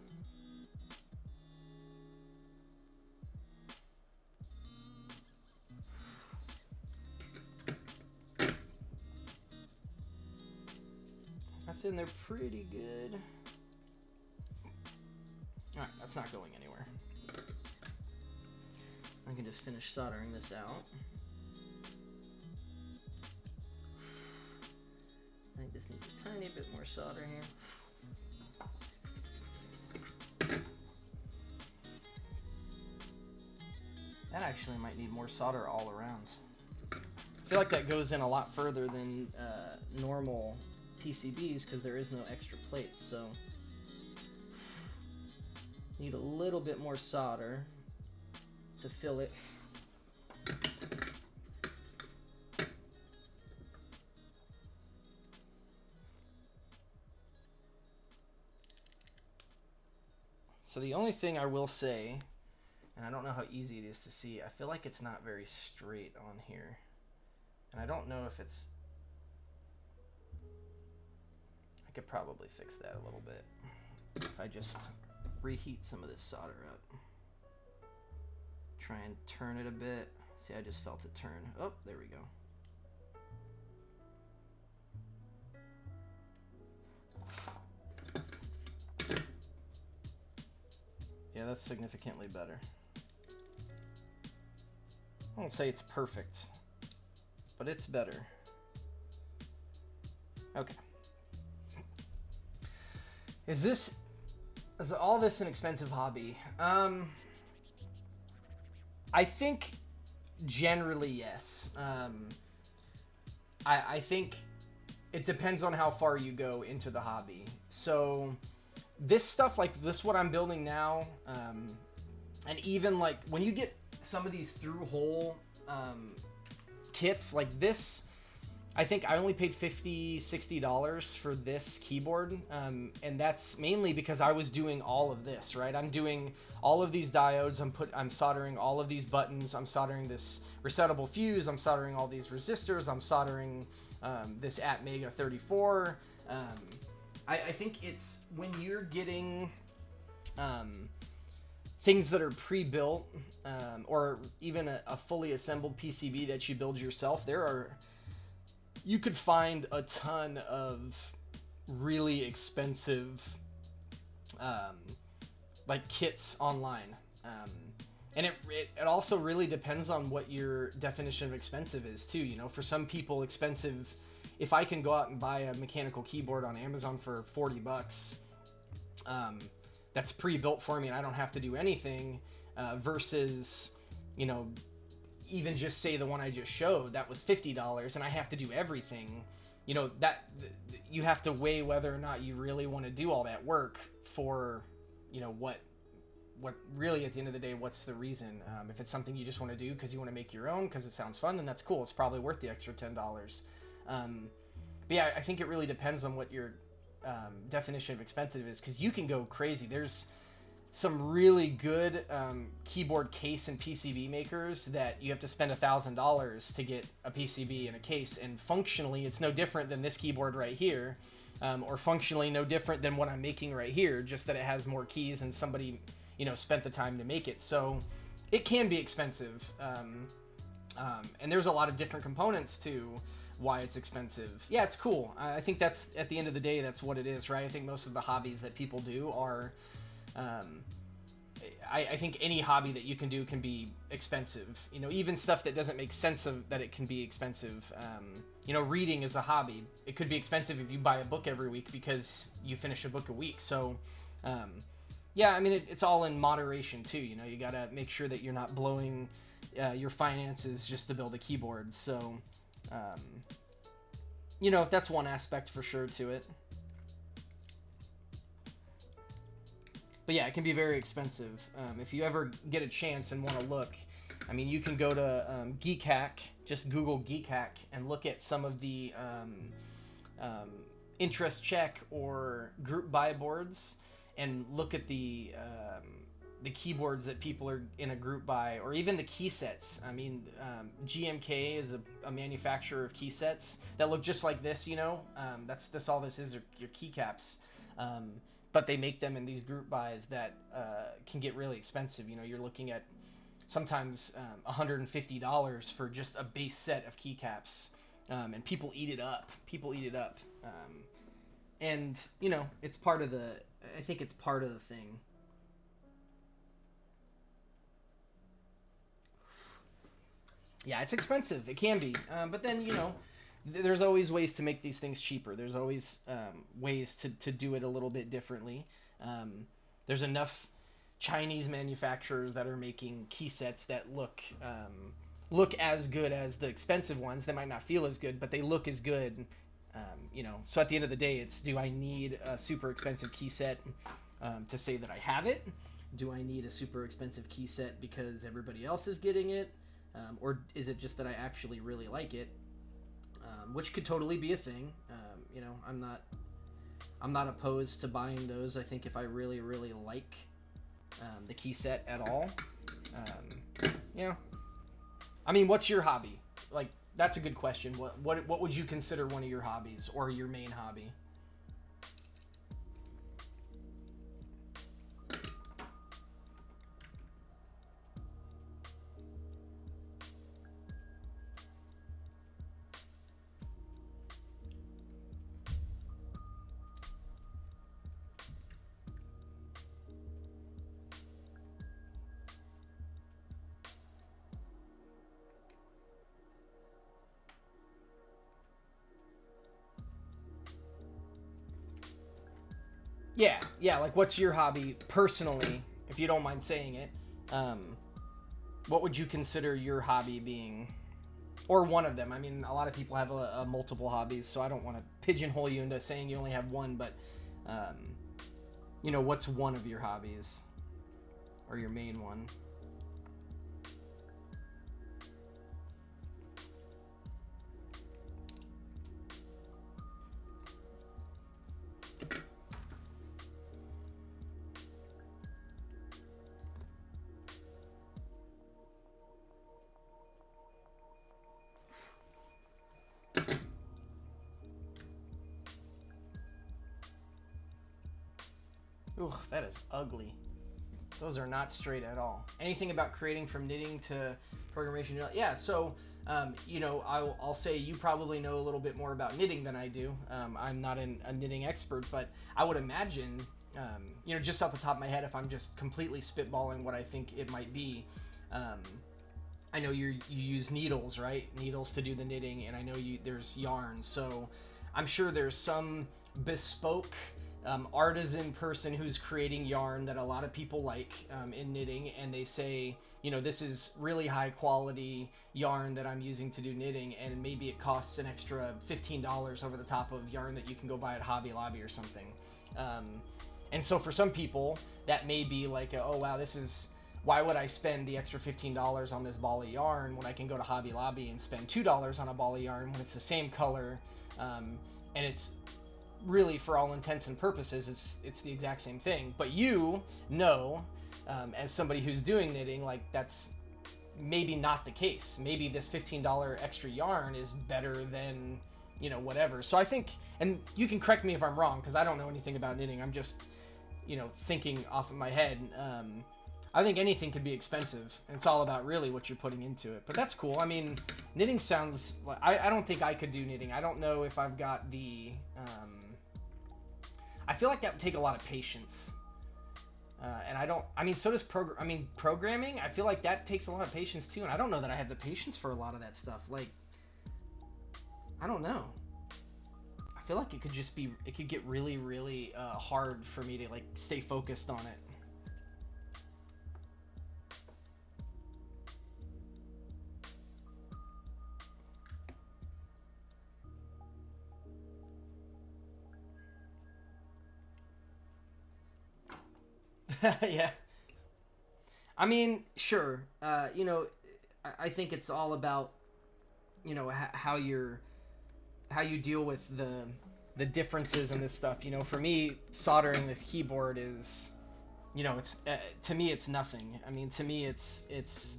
That's in there pretty good. Alright, that's not going anywhere. I can just finish soldering this out. I think this needs a tiny bit more solder here. That actually might need more solder all around. I feel like that goes in a lot further than normal PCBs because there is no extra plates, so need a little bit more solder to fill it. So the only thing I will say, and I don't know how easy it is to see, I feel like it's not very straight on here. And I don't know if it's... I could probably fix that a little bit if I just reheat some of this solder up. Try and turn it a bit. See, I just felt it turn. Oh, there we go. Yeah, that's significantly better. I won't say it's perfect, but it's better. Okay. Is all this an expensive hobby? I think generally yes. I think it depends on how far you go into the hobby. So this stuff, like this, what I'm building now, and even like when you get some of these through hole kits like this, I think I only paid $50-$60 for this keyboard, and that's mainly because I was doing all of this, right? I'm doing all of these diodes, I'm soldering all of these buttons, I'm soldering this resettable fuse, I'm soldering all these resistors, I'm soldering this Atmega 34. I think it's when you're getting things that are pre-built, or even a fully assembled PCB that you build yourself, you could find a ton of really expensive like kits online. And it also really depends on what your definition of expensive is too. You know, for some people, expensive, if I can go out and buy a mechanical keyboard on Amazon for $40, that's pre-built for me and I don't have to do anything, versus, you know, even just say the one I just showed, that was $50 and I have to do everything. You know, that you have to weigh whether or not you really want to do all that work for, you know, what really at the end of the day, what's the reason? If it's something you just want to do because you want to make your own because it sounds fun, then that's cool. It's probably worth the extra $10. But yeah, I think it really depends on what your definition of expensive is, because you can go crazy. some really good keyboard case and PCB makers that you have to spend $1,000 to get a PCB and a case, and functionally it's no different than this keyboard right here, or functionally no different than what I'm making right here, just that it has more keys and somebody, you know, spent the time to make it. So it can be expensive, and there's a lot of different components to why it's expensive. Yeah, it's cool. I think that's, at the end of the day, that's what it is, right? I think most of the hobbies that people do are I think any hobby that you can do can be expensive. You know, even stuff that doesn't make sense of that it can be expensive. You know, reading is a hobby. It could be expensive if you buy a book every week because you finish a book a week. So, yeah, I mean, it's all in moderation too. You know, you gotta make sure that you're not blowing your finances just to build a keyboard. So, you know, that's one aspect for sure to it. But yeah, it can be very expensive. If you ever get a chance and want to look, I mean, you can go to Geekhack, just Google Geekhack, and look at some of the interest check or group buy boards, and look at the keyboards that people are in a group buy, or even the key sets. I mean, GMK is a manufacturer of key sets that look just like this. You know, that's all this is, are your keycaps. But they make them in these group buys that can get really expensive. You know, you're looking at sometimes $150 for just a base set of keycaps, and people eat it up. And you know, it's part of the. I think it's part of the thing. Yeah, it's expensive. It can be, but then, you know, there's always ways to make these things cheaper. There's always ways to do it a little bit differently. There's enough Chinese manufacturers that are making key sets that look as good as the expensive ones. They might not feel as good, but they look as good. You know, so at the end of the day, it's, do I need a super expensive key set to say that I have it? Do I need a super expensive key set because everybody else is getting it? Or is it just that I actually really like it? Which could totally be a thing. You know, I'm not opposed to buying those. I think if I really, really like the key set at all, you know, I mean, what's your hobby? Like, that's a good question. What would you consider one of your hobbies, or your main hobby? Yeah, like, what's your hobby personally, if you don't mind saying it? What would you consider your hobby being, or one of them? I mean, a lot of people have a multiple hobbies, so I don't want to pigeonhole you into saying you only have one, but you know, what's one of your hobbies, or your main one? Ooh, that is ugly. Those are not straight at all. Anything about creating from knitting to programmation? Yeah, so, you know, I'll say you probably know a little bit more about knitting than I do. I'm not a knitting expert, but I would imagine, you know, just off the top of my head, if I'm just completely spitballing what I think it might be, I know you use needles, right? Needles to do the knitting, and I know there's yarn. So I'm sure there's some bespoke artisan person who's creating yarn that a lot of people like in knitting, and they say, you know, this is really high quality yarn that I'm using to do knitting, and maybe it costs an extra $15 over the top of yarn that you can go buy at Hobby Lobby or something. And so for some people, that may be like, oh wow, why would I spend the extra $15 on this ball of yarn when I can go to Hobby Lobby and spend $2 on a ball of yarn when it's the same color, and it's really, for all intents and purposes, it's the exact same thing. But you know, as somebody who's doing knitting, like that's maybe not the case. Maybe this $15 extra yarn is better than, you know, whatever. So I think, and you can correct me if I'm wrong, because I don't know anything about knitting. I'm just, you know, thinking off of my head. I think anything could be expensive, and it's all about really what you're putting into it. But that's cool. I mean, knitting sounds like, I don't think I could do knitting. I don't know if I've got the, I feel like that would take a lot of patience. And I mean, so does programming. I feel like that takes a lot of patience too. And I don't know that I have the patience for a lot of that stuff. Like, I don't know. I feel like it could get really, really hard for me to like stay focused on it. Yeah. I mean, sure. You know, I think it's all about, you know, how you deal with the differences in this stuff. You know, for me, soldering this keyboard is, you know, it's to me it's nothing. I mean, to me it's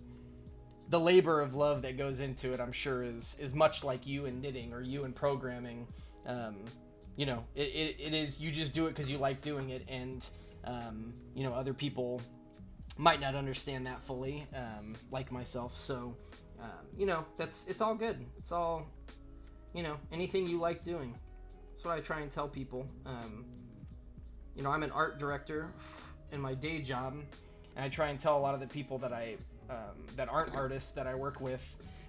the labor of love that goes into it. I'm sure is much like you in knitting or you in programming. You know, it is, you just do it because you like doing it, and you know, other people might not understand that fully, like myself. So, you know, it's all good. It's all, you know, anything you like doing. That's what I try and tell people. You know, I'm an art director in my day job, and I try and tell a lot of the people that that aren't artists that I work with,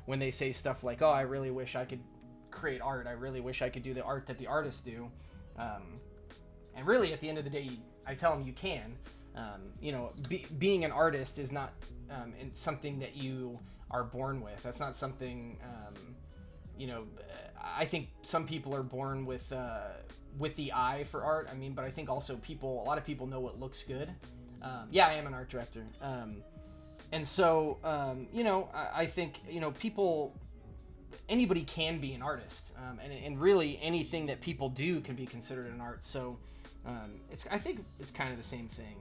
when they say stuff like, "Oh, I really wish I could create art. I really wish I could do the art that the artists do." And really, at the end of the day, I tell them you can. You know, being an artist is not something that you are born with. That's not something, you know, I think some people are born with the eye for art. I mean, but I think also a lot of people know what looks good. Yeah, I am an art director. And so, you know, I think, you know, anybody can be an artist. And really anything that people do can be considered an art. So, I think it's kind of the same thing,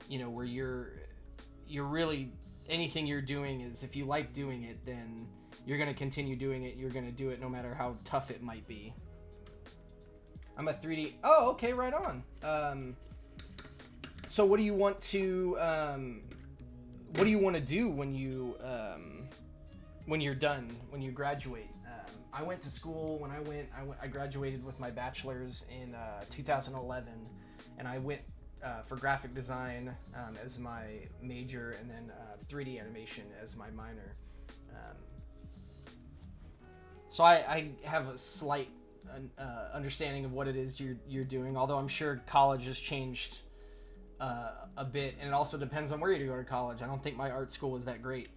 you know, where you're really, anything you're doing is, if you like doing it, then you're going to continue doing it. You're going to do it no matter how tough it might be. I'm a 3D. Oh, okay. Right on. So what do you want to do when you're done, when you graduate? I went to school when I graduated with my bachelor's in 2011, and I went for graphic design as my major, and then 3D animation as my minor. So I have a slight understanding of what it is you're doing, although I'm sure college has changed a bit, and it also depends on where you go to college. I don't think my art school was that great.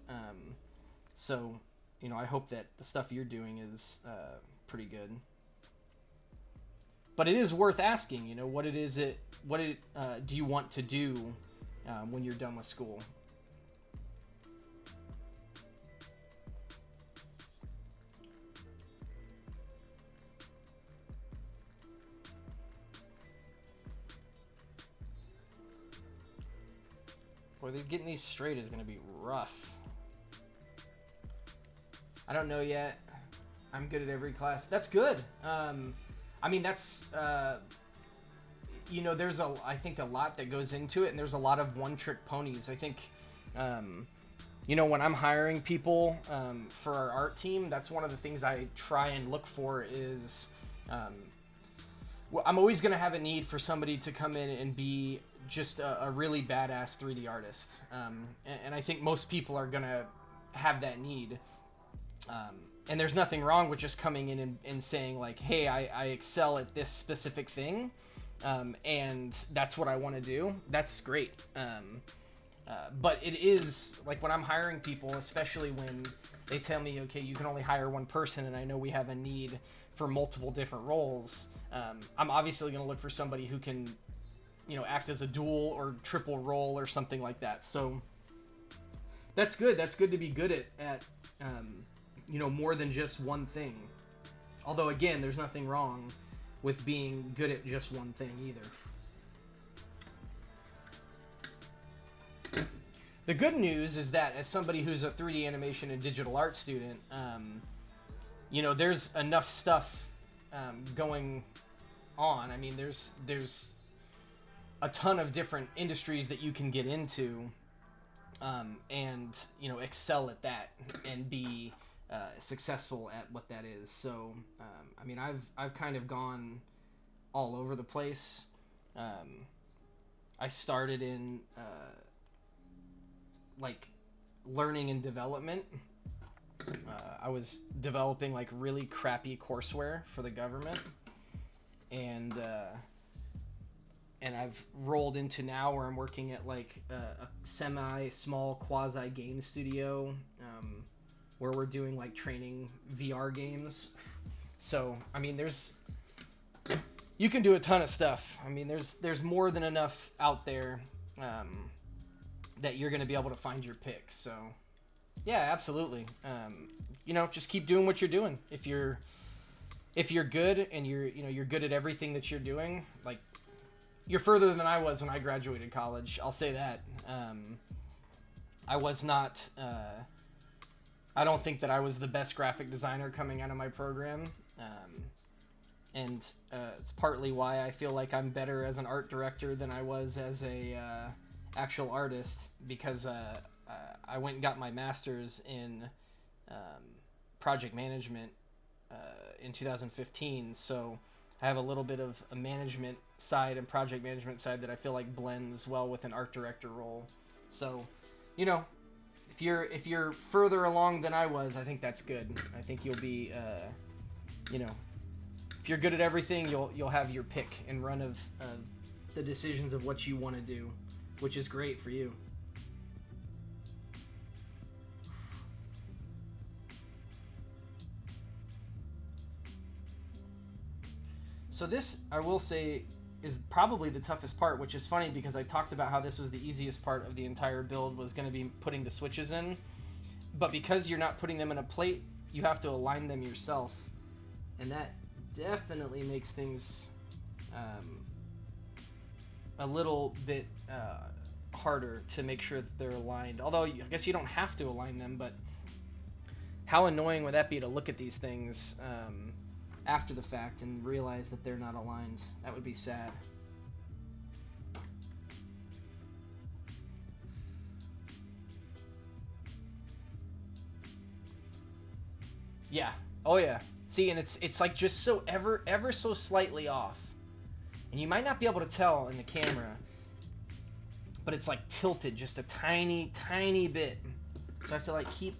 So, you know, I hope that the stuff you're doing is pretty good. But it is worth asking, you know, what do you want to do when you're done with school? Boy, getting these straight is going to be rough. I don't know yet. I'm good at every class. That's good. I mean, that's, you know, I think a lot that goes into it, and there's a lot of one-trick ponies. I think, you know, when I'm hiring people for our art team, that's one of the things I try and look for is, well, I'm always going to have a need for somebody to come in and be just a really badass 3D artist. And I think most people are going to have that need. And there's nothing wrong with just coming in and saying like, hey, I excel at this specific thing. And that's what I want to do. That's great. But it is like when I'm hiring people, especially when they tell me, okay, you can only hire one person, and I know we have a need for multiple different roles. I'm obviously going to look for somebody who can, you know, act as a dual or triple role or something like that. So that's good. That's good to be good at you know, more than just one thing. Although again, there's nothing wrong with being good at just one thing either. The good news is that as somebody who's a 3D animation and digital art student, you know, there's enough stuff going on. I mean, there's a ton of different industries that you can get into, and you know, excel at that and be successful at what that is. So, I mean, I've kind of gone all over the place. I started in like learning and development. I was developing like really crappy courseware for the government, and I've rolled into now where I'm working at like a semi-small quasi game studio, where we're doing like training VR games. So I mean, you can do a ton of stuff. I mean, there's more than enough out there that you're going to be able to find your pick. So yeah, absolutely. You know, just keep doing what you're doing. If you're good and you're good at everything that you're doing, like, you're further than I was when I graduated college. I'll say that. I was not. I don't think that I was the best graphic designer coming out of my program, and it's partly why I feel like I'm better as an art director than I was as a actual artist, because I went and got my master's in project management in 2015. So I have a little bit of a management side and project management side that I feel like blends well with an art director role. So, you know, if you're further along than I was, I think that's good. I think you'll be, you know, if you're good at everything, you'll have your pick and run of the decisions of what you want to do, which is great for you. So this, I will say, is probably the toughest part, which is funny because I talked about how this was the easiest part of the entire build, was going to be putting the switches in. But because you're not putting them in a plate, you have to align them yourself. And that definitely makes things a little bit harder to make sure that they're aligned. Although, I guess you don't have to align them, but how annoying would that be to look at these things after the fact and realize that they're not aligned? That would be sad. Yeah. Oh yeah. See, and it's like just so ever so slightly off. And you might not be able to tell in the camera, but it's like tilted just a tiny bit. So I have to like keep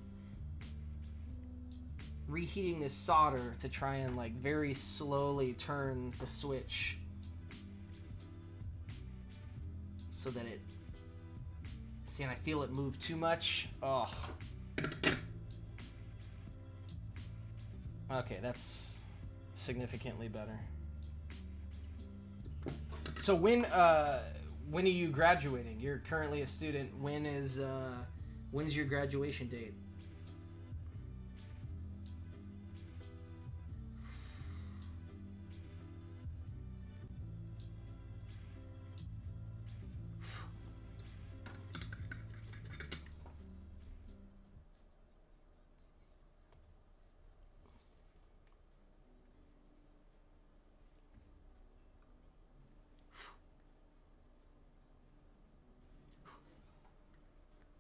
reheating this solder to try and like very slowly turn the switch so that it, see, and I feel it move too much. Oh. Okay, that's significantly better. So when are you graduating? You're currently a student. When's your graduation date?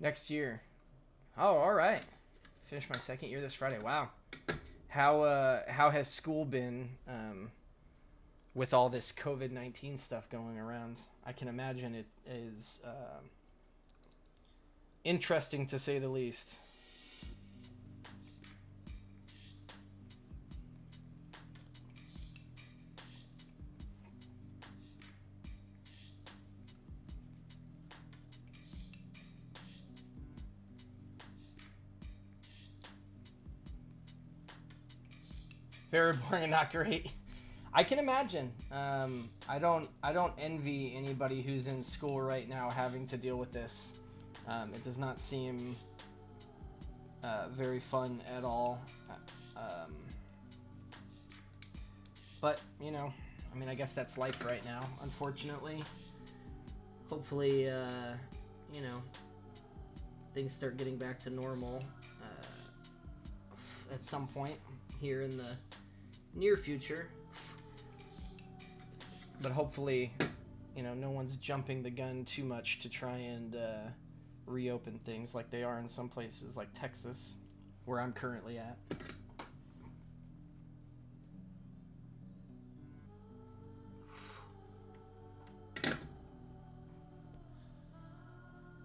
Next year. Oh, all right. Finished my second year this Friday. Wow. How has school been with all this COVID-19 stuff going around? I can imagine it is interesting to say the least. Very boring and not great. I can imagine. I don't envy anybody who's in school right now having to deal with this. It does not seem very fun at all. But you know, I mean, I guess that's life right now, unfortunately. Hopefully, you know, things start getting back to normal at some point here in the near future. But hopefully, you know, no one's jumping the gun too much to try and reopen things like they are in some places like Texas, where I'm currently at.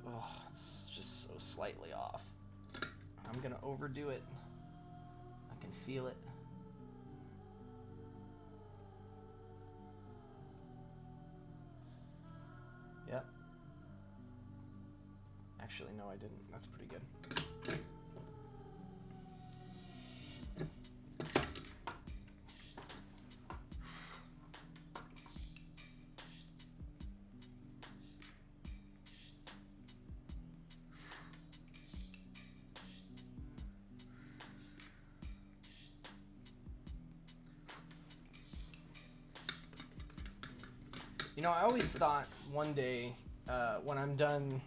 Oh, it's just so slightly off. I'm gonna overdo it. I can feel it. Yep. Actually, no, I didn't. That's pretty good. You know, I always thought one day, when I'm done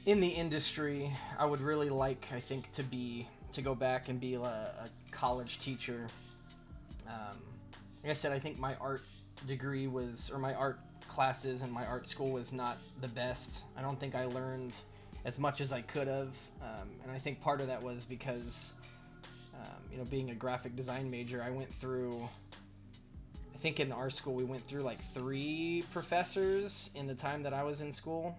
in the industry, I would really like, I think, to go back and be a college teacher. Like I said, I think my art degree or my art classes in my art school was not the best. I don't think I learned as much as I could have, and I think part of that was because, you know, being a graphic design major, I went through. I think in our school we went through like 3 professors in the time that I was in school.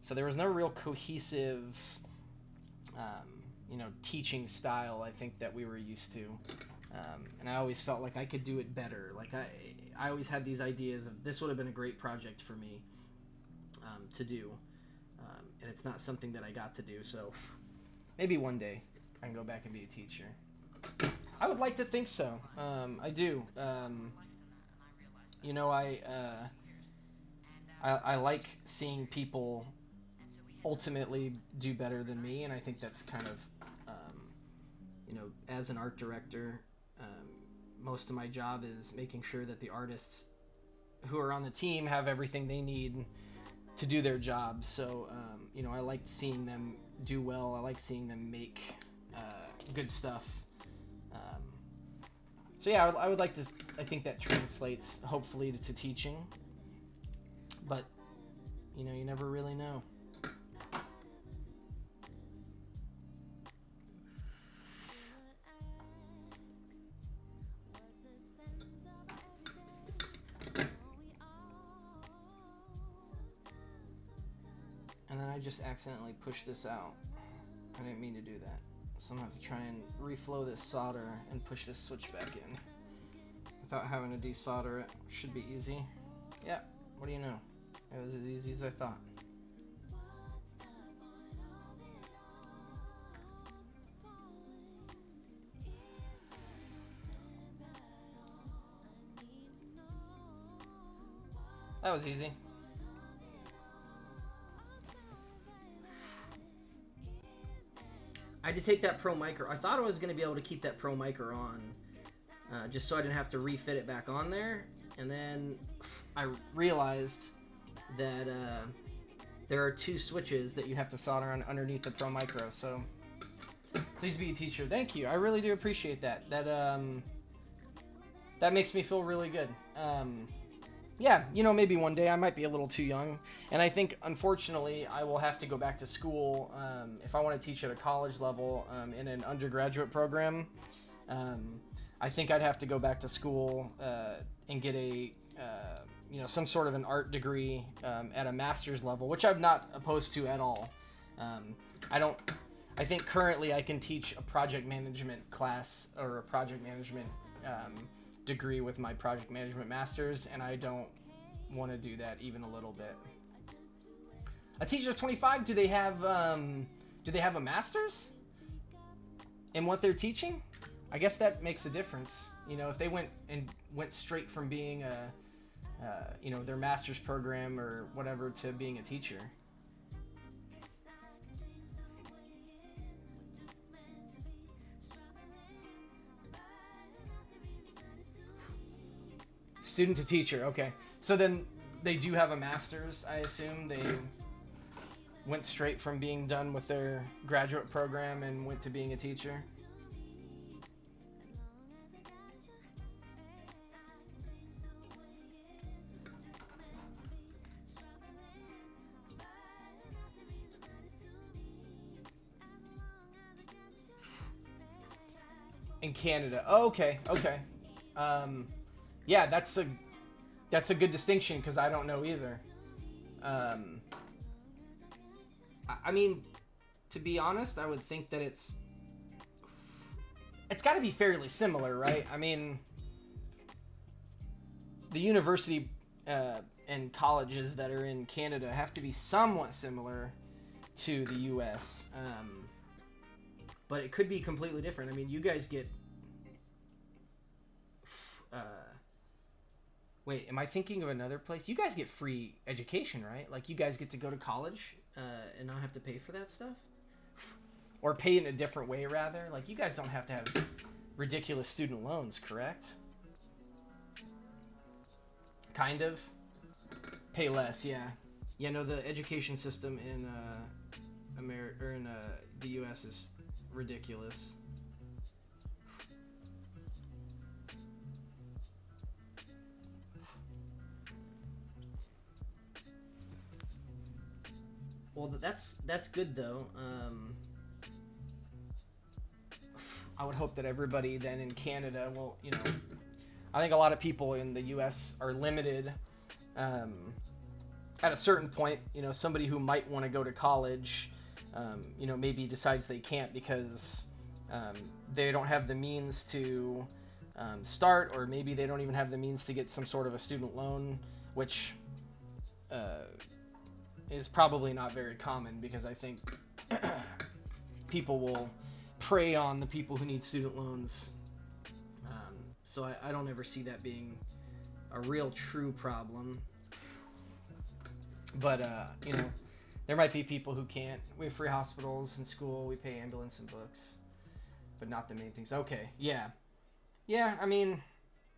So there was no real cohesive, you know, teaching style, I think, that we were used to. And I always felt like I could do it better. Like I always had these ideas of this would have been a great project for me to do. And it's not something that I got to do. So maybe one day I can go back and be a teacher. I would like to think so. I do. You know, I like seeing people ultimately do better than me, and I think that's kind of, you know, as an art director, most of my job is making sure that the artists who are on the team have everything they need to do their job. So, you know, I like seeing them do well. I like seeing them make good stuff. So yeah, I would like to. I think that translates hopefully to teaching, but you know, you never really know. And then I just accidentally pushed this out. I didn't mean to do that. So I'm going to have to try and reflow this solder and push this switch back in without having to desolder it. Should be easy. Yeah, what do you know? It was as easy as I thought. That was easy. I had to take that Pro Micro. I thought I was going to be able to keep that Pro Micro on, just so I didn't have to refit it back on there. And then I realized that there are 2 switches that you have to solder on underneath the Pro Micro. So please be a teacher. Thank you. I really do appreciate that. That makes me feel really good. Yeah, you know, maybe one day I might be a little too young. And I think, unfortunately, I will have to go back to school if I want to teach at a college level in an undergraduate program. I think I'd have to go back to school and get a, you know, some sort of an art degree at a master's level, which I'm not opposed to at all. I think currently I can teach a project management class or a project management degree with my project management masters, and I don't want to do that even a little bit. A teacher of 25, do they have a master's in what they're teaching? I guess that makes a difference. You know, if they went straight from being you know, their master's program or whatever to being a teacher. Student to teacher. Okay. So then they do have a master's, I assume. They went straight from being done with their graduate program and went to being a teacher. In Canada. Oh, okay. Okay. Yeah, that's a good distinction because I don't know either. I mean, to be honest, I would think that it's got to be fairly similar, right? I mean, the university and colleges that are in Canada have to be somewhat similar to the U.S., but it could be completely different. I mean, you guys get... wait, am I thinking of another place? You guys get free education, right? Like, you guys get to go to college and not have to pay for that stuff? Or pay in a different way, rather? Like, you guys don't have to have ridiculous student loans, correct? Kind of. Pay less, yeah. Yeah, no, the education system in the U.S. is ridiculous. Well, that's good though. I would hope that everybody then in Canada will, you know, I think a lot of people in the U.S. are limited at a certain point. You know, somebody who might want to go to college, you know, maybe decides they can't because they don't have the means to start, or maybe they don't even have the means to get some sort of a student loan, which is probably not very common because I think people will prey on the people who need student loans. So I don't ever see that being a real true problem. But, you know, there might be people who can't. We have free hospitals and school. We pay ambulance and books. But not the main things. Okay, yeah. Yeah, I mean,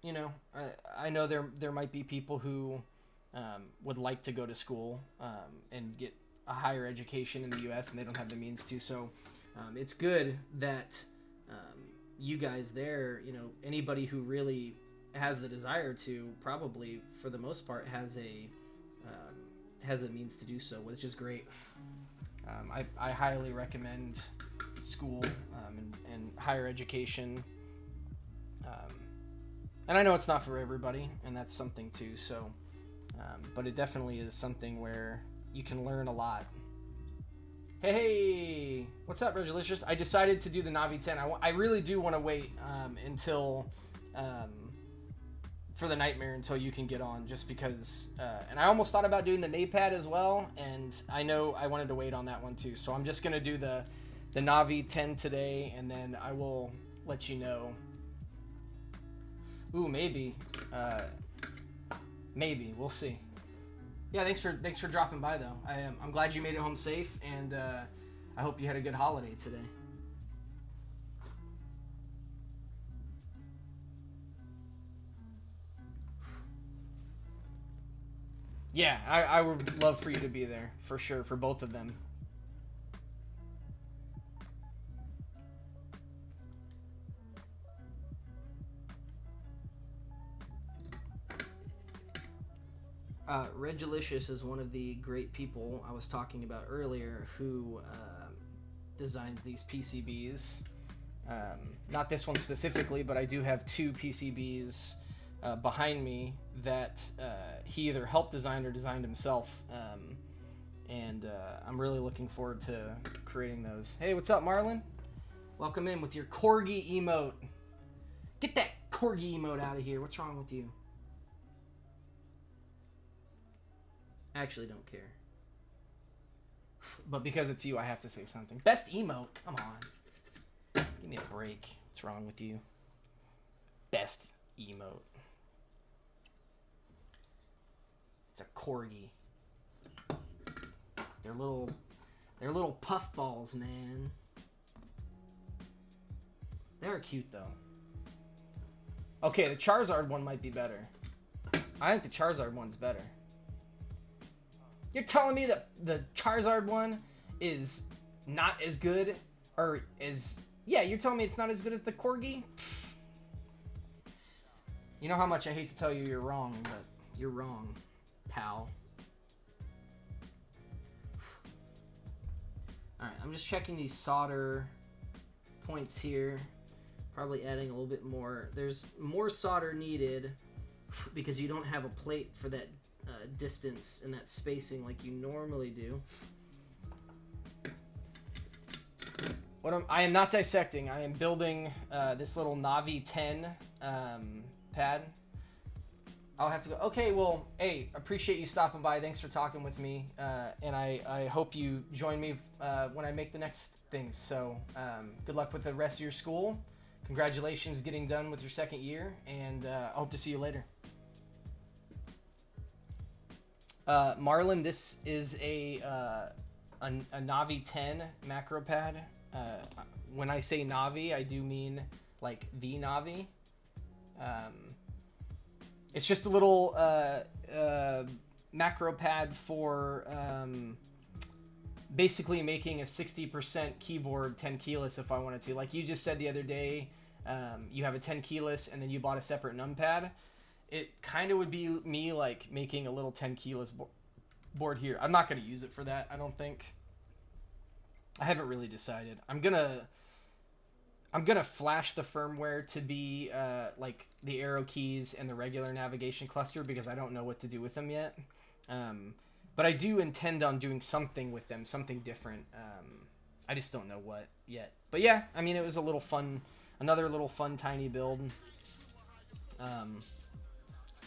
you know, I know there might be people who would like to go to school and get a higher education in the U.S. and they don't have the means to. So it's good that you guys there, you know, anybody who really has the desire to, probably for the most part has a means to do so, which is great. I highly recommend school and higher education. And I know it's not for everybody, and that's something too. So, but it definitely is something where you can learn a lot. Hey, what's up, Regalicious? I decided to do the Navi10. I really do want to wait until for the Nightmare until you can get on, just because. And I almost thought about doing the Maypad as well, and I know I wanted to wait on that one too. So I'm just gonna do the Navi10 today, and then I will let you know. Ooh, maybe. Maybe we'll see. Yeah, thanks for dropping by though. I'm glad you made it home safe, and I hope you had a good holiday today. Yeah, I would love for you to be there for sure, for both of them. Regalicious is one of the great people I was talking about earlier who designed these PCBs. Not this one specifically, but I do have two PCBs behind me that he either helped design or designed himself. And I'm really looking forward to creating those. Hey, what's up, Marlon? Welcome in with your corgi emote. Get that corgi emote out of here. What's wrong with you? I actually don't care. But because it's you, I have to say something. Best emote? Come on. Give me a break. What's wrong with you? Best emote. It's a corgi. They're little puff balls, man. They're cute though. Okay, the Charizard one might be better. I think the Charizard one's better. You're telling me that the Charizard one is not as good, or is... Yeah, you're telling me it's not as good as the Corgi? Pfft. You know how much I hate to tell you you're wrong, but you're wrong, pal. Alright, I'm just checking these solder points here. Probably adding a little bit more. There's more solder needed because you don't have a plate for that distance and that spacing like you normally do. I am not dissecting. I am building this little Navi10 pad. I'll have to go. Okay, well, hey, appreciate you stopping by. Thanks for talking with me. And I hope you join me when I make the next things. So good luck with the rest of your school. Congratulations getting done with your second year. And I hope to see you later. Marlon, this is a Navi10 macro pad. When I say Navi, I do mean like the Navi. It's just a little macro pad for basically making a 60% keyboard 10 keyless if I wanted to. Like you just said the other day, you have a 10 keyless and then you bought a separate numpad. It kind of would be me like making a little 10 keyless board here. I'm not going to use it for that, I don't think. I haven't really decided. I'm gonna flash the firmware to be like the arrow keys and the regular navigation cluster because I don't know what to do with them yet. But I do intend on doing something with them, something different. I just don't know what yet. But yeah, I mean, it was a little fun, another little fun tiny build.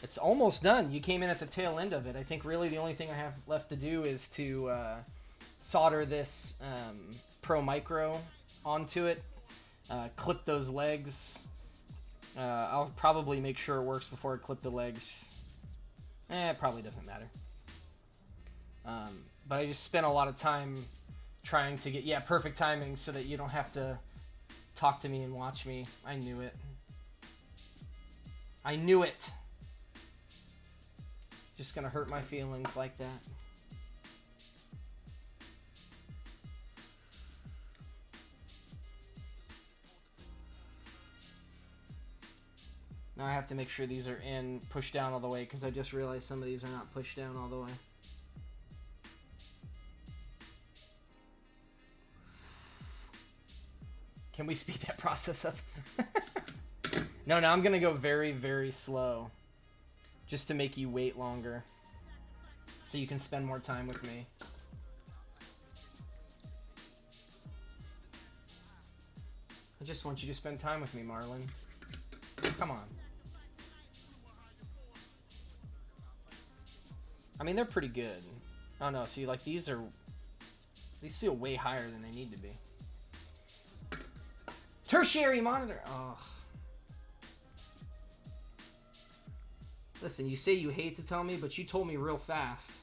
It's almost done. You came in at the tail end of it. I think really the only thing I have left to do is to solder this Pro Micro onto it. Clip those legs. I'll probably make sure it works before I clip the legs. It probably doesn't matter. But I just spent a lot of time trying to get, perfect timing so that you don't have to talk to me and watch me. I knew it. I knew it. Just gonna hurt my feelings like that. Now I have to make sure these are in, pushed down all the way, because I just realized some of these are not pushed down all the way. Can we speed that process up? No, I'm going to go very, very slow. Just to make you wait longer. So you can spend more time with me. I just want you to spend time with me, Marlon. Come on. I mean, they're pretty good. Oh no, see, like these feel way higher than they need to be. Tertiary monitor. Oh. Listen, you say you hate to tell me, but you told me real fast.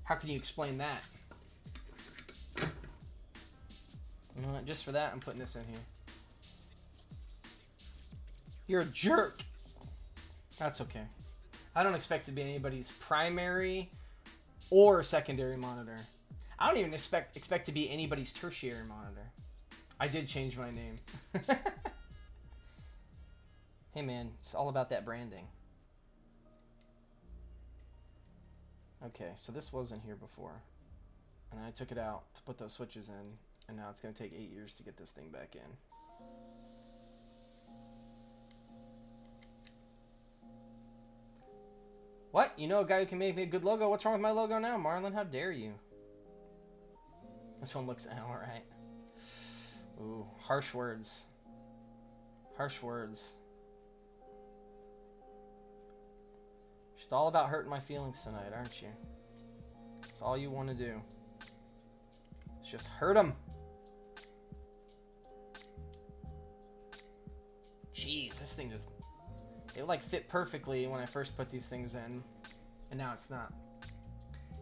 How can you explain that? You know what? Just for that, I'm putting this in here. You're a jerk. That's okay. I don't expect to be anybody's primary or secondary monitor. I don't even expect to be anybody's tertiary monitor. I did change my name. Hey man, it's all about that branding. Okay, so this wasn't here before. And I took it out to put those switches in. And now it's going to take 8 years to get this thing back in. What? You know a guy who can make me a good logo? What's wrong with my logo now, Marlon? How dare you? This one looks alright. Ooh, harsh words. Harsh words. Just all about hurting my feelings tonight, aren't you? That's all you want to do. It's just hurt them. Jeez, this thing just... It like fit perfectly when I first put these things in. And now it's not.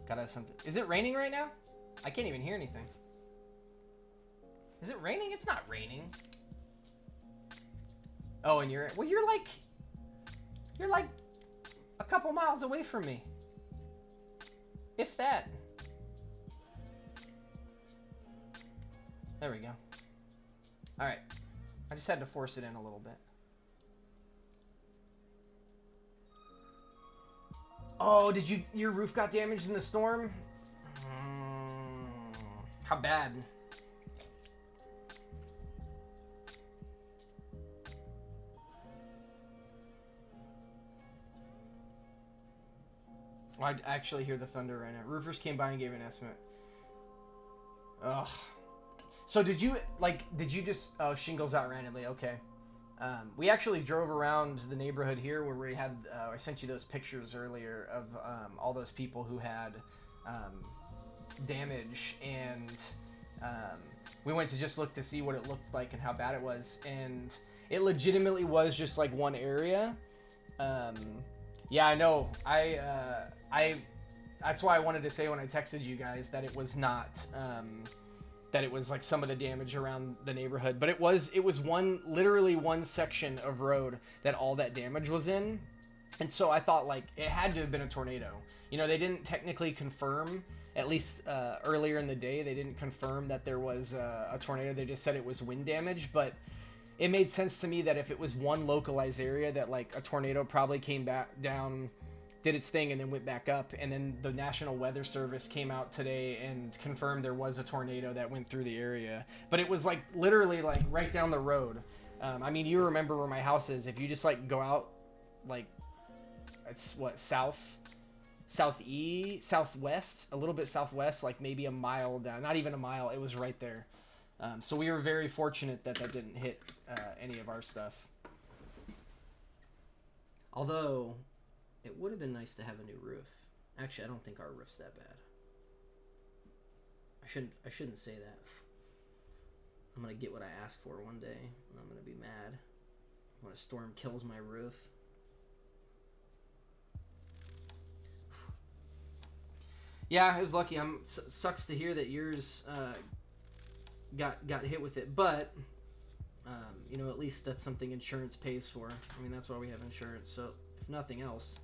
Gotta have something... Is it raining right now? I can't even hear anything. Is it raining? It's not raining. Oh, and you're... Well, you're like A couple miles away from me. If that. There we go. All right. I just had to force it in a little bit. Oh, did your roof got damaged in the storm? How bad? Oh, I actually hear the thunder right now. Roofers came by and gave an estimate. Ugh. So did you just... Oh, shingles out randomly. Okay. We actually drove around the neighborhood here where we had... I sent you those pictures earlier of all those people who had damage. And we went to just look to see what it looked like and how bad it was. And it legitimately was just like one area. Yeah, I know. That's why I wanted to say when I texted you guys that it was not... that it was like some of the damage around the neighborhood, but it was literally one section of road that all that damage was in. And so I thought like it had to have been a tornado. You know, they didn't technically confirm, at least earlier in the day, they didn't confirm that there was a tornado. They just said it was wind damage, but it made sense to me that if it was one localized area that like a tornado probably came back down, did its thing, and then went back up. And then the National Weather Service came out today and confirmed there was a tornado that went through the area. But it was like literally like right down the road. I mean, you remember where my house is. If you just like go out, like it's what, southwest, a little bit southwest, like maybe a mile down, not even a mile. It was right there. So we were very fortunate that didn't hit any of our stuff. Although it would have been nice to have a new roof. Actually, I don't think our roof's that bad. I shouldn't say that. I'm gonna get what I asked for one day, and I'm gonna be mad when a storm kills my roof. Yeah, I was lucky. Sucks to hear that yours got hit with it, but you know, at least that's something insurance pays for. I mean, that's why we have insurance. So if nothing else.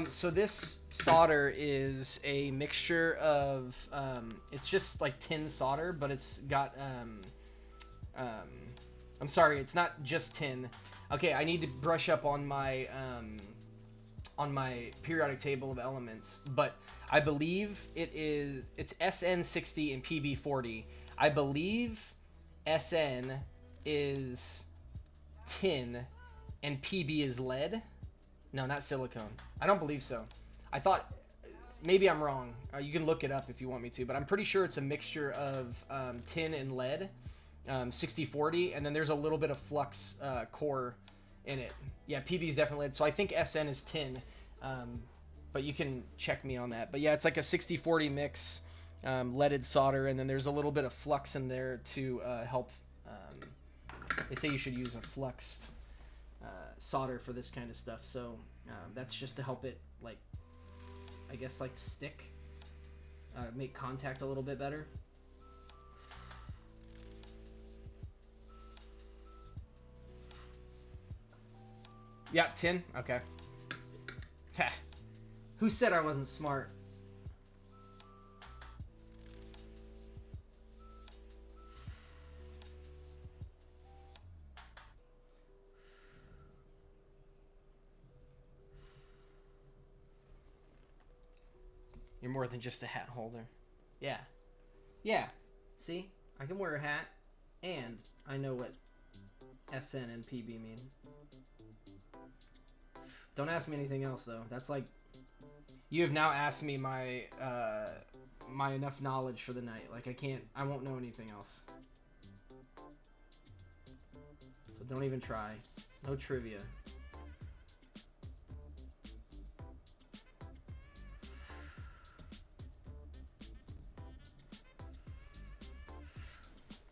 So this solder is a mixture of, it's just like tin solder, but it's got, I'm sorry, it's not just tin. Okay, I need to brush up on my periodic table of elements, but I believe it's SN60 and PB40. I believe SN is tin and PB is lead. No, not silicone. I don't believe so. I thought, maybe I'm wrong. You can look it up if you want me to, but I'm pretty sure it's a mixture of tin and lead, 60-40, and then there's a little bit of flux core in it. Yeah, PB is definitely lead, so I think SN is tin, but you can check me on that. But yeah, it's like a 60-40 mix, leaded solder, and then there's a little bit of flux in there to help. They say you should use a fluxed solder for this kind of stuff, so that's just to help it, like, I guess, like stick, make contact a little bit better. Yeah, tin. Okay. Ha. Who said I wasn't smart? You're more than just a hat holder. Yeah. Yeah. See? I can wear a hat, and I know what SN and PB mean. Don't ask me anything else, though. That's like... You have now asked me my enough knowledge for the night. Like, I won't know anything else. So don't even try. No trivia.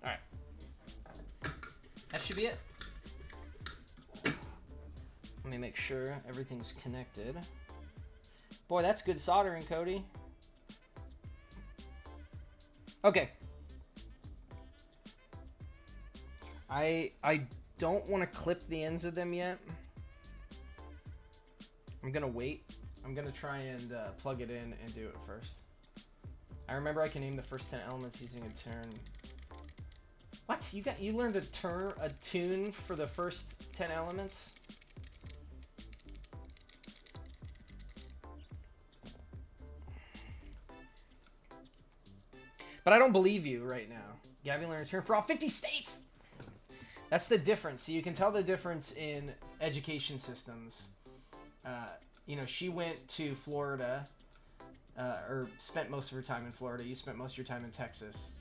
Alright. That should be it. Let me make sure everything's connected. Boy, that's good soldering, Cody. Okay. I don't want to clip the ends of them yet. I'm gonna wait. I'm gonna try and plug it in and do it first. I remember I can name the first 10 elements using a turn. What? You learned a tune for the first 10 elements? But I don't believe you right now. Gabby learned a turn for all 50 states! That's the difference. So you can tell the difference in education systems. You know, she went to Florida, or spent most of her time in Florida. You spent most of your time in Texas.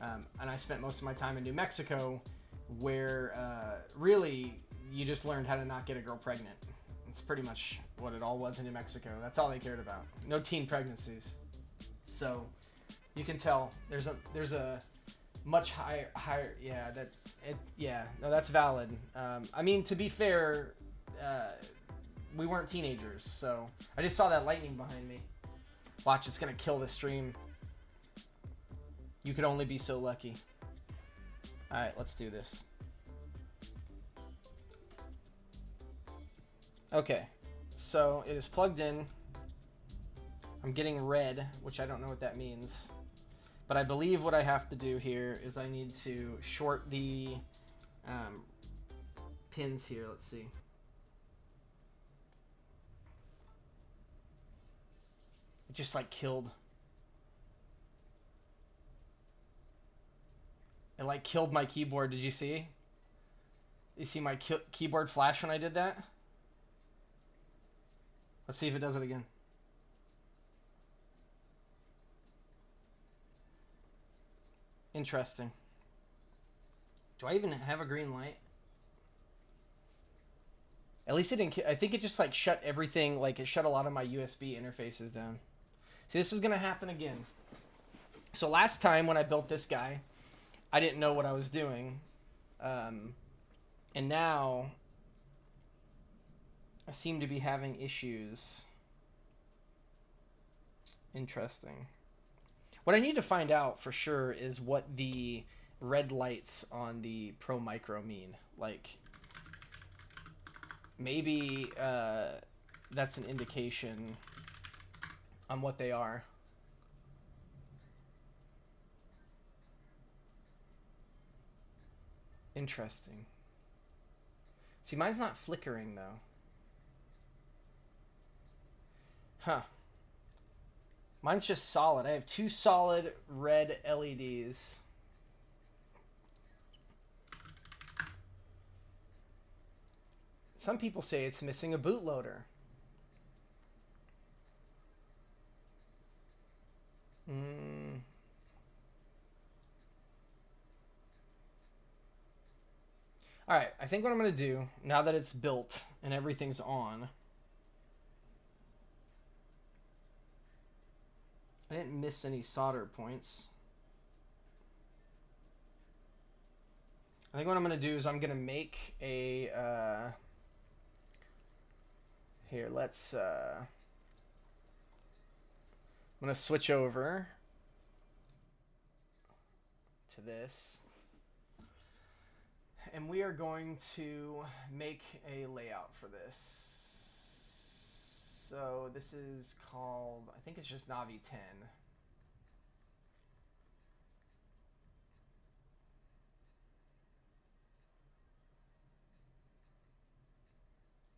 And I spent most of my time in New Mexico, where really you just learned how to not get a girl pregnant. It's pretty much what it all was in New Mexico. That's all they cared about. No teen pregnancies. So you can tell there's a much higher no, that's valid. I mean, to be fair, we weren't teenagers, so I just saw that lightning behind me. Watch, it's gonna kill the stream. You could only be so lucky. Alright, let's do this. Okay, so it is plugged in. I'm getting red, which I don't know what that means. But I believe what I have to do here is I need to short the pins here. Let's see. It just like killed. It like killed my keyboard. Did you see? You see my keyboard flash when I did that? Let's see if it does it again. Interesting. Do I even have a green light? At least it didn't. I think it just like shut everything. Like it shut a lot of my USB interfaces down. See, this is gonna happen again. So last time when I built this guy, I didn't know what I was doing, and now I seem to be having issues. Interesting. What I need to find out for sure is what the red lights on the Pro Micro mean. Like, maybe that's an indication on what they are. Interesting. See, mine's not flickering though. Huh. Mine's just solid. I have two solid red LEDs. Some people say it's missing a bootloader. Alright, I think what I'm going to do, now that it's built and everything's on... I didn't miss any solder points. I think what I'm going to do is I'm going to make a... Here, let's... I'm going to switch over to this. And we are going to make a layout for this. So this is called, I think it's just Navi10.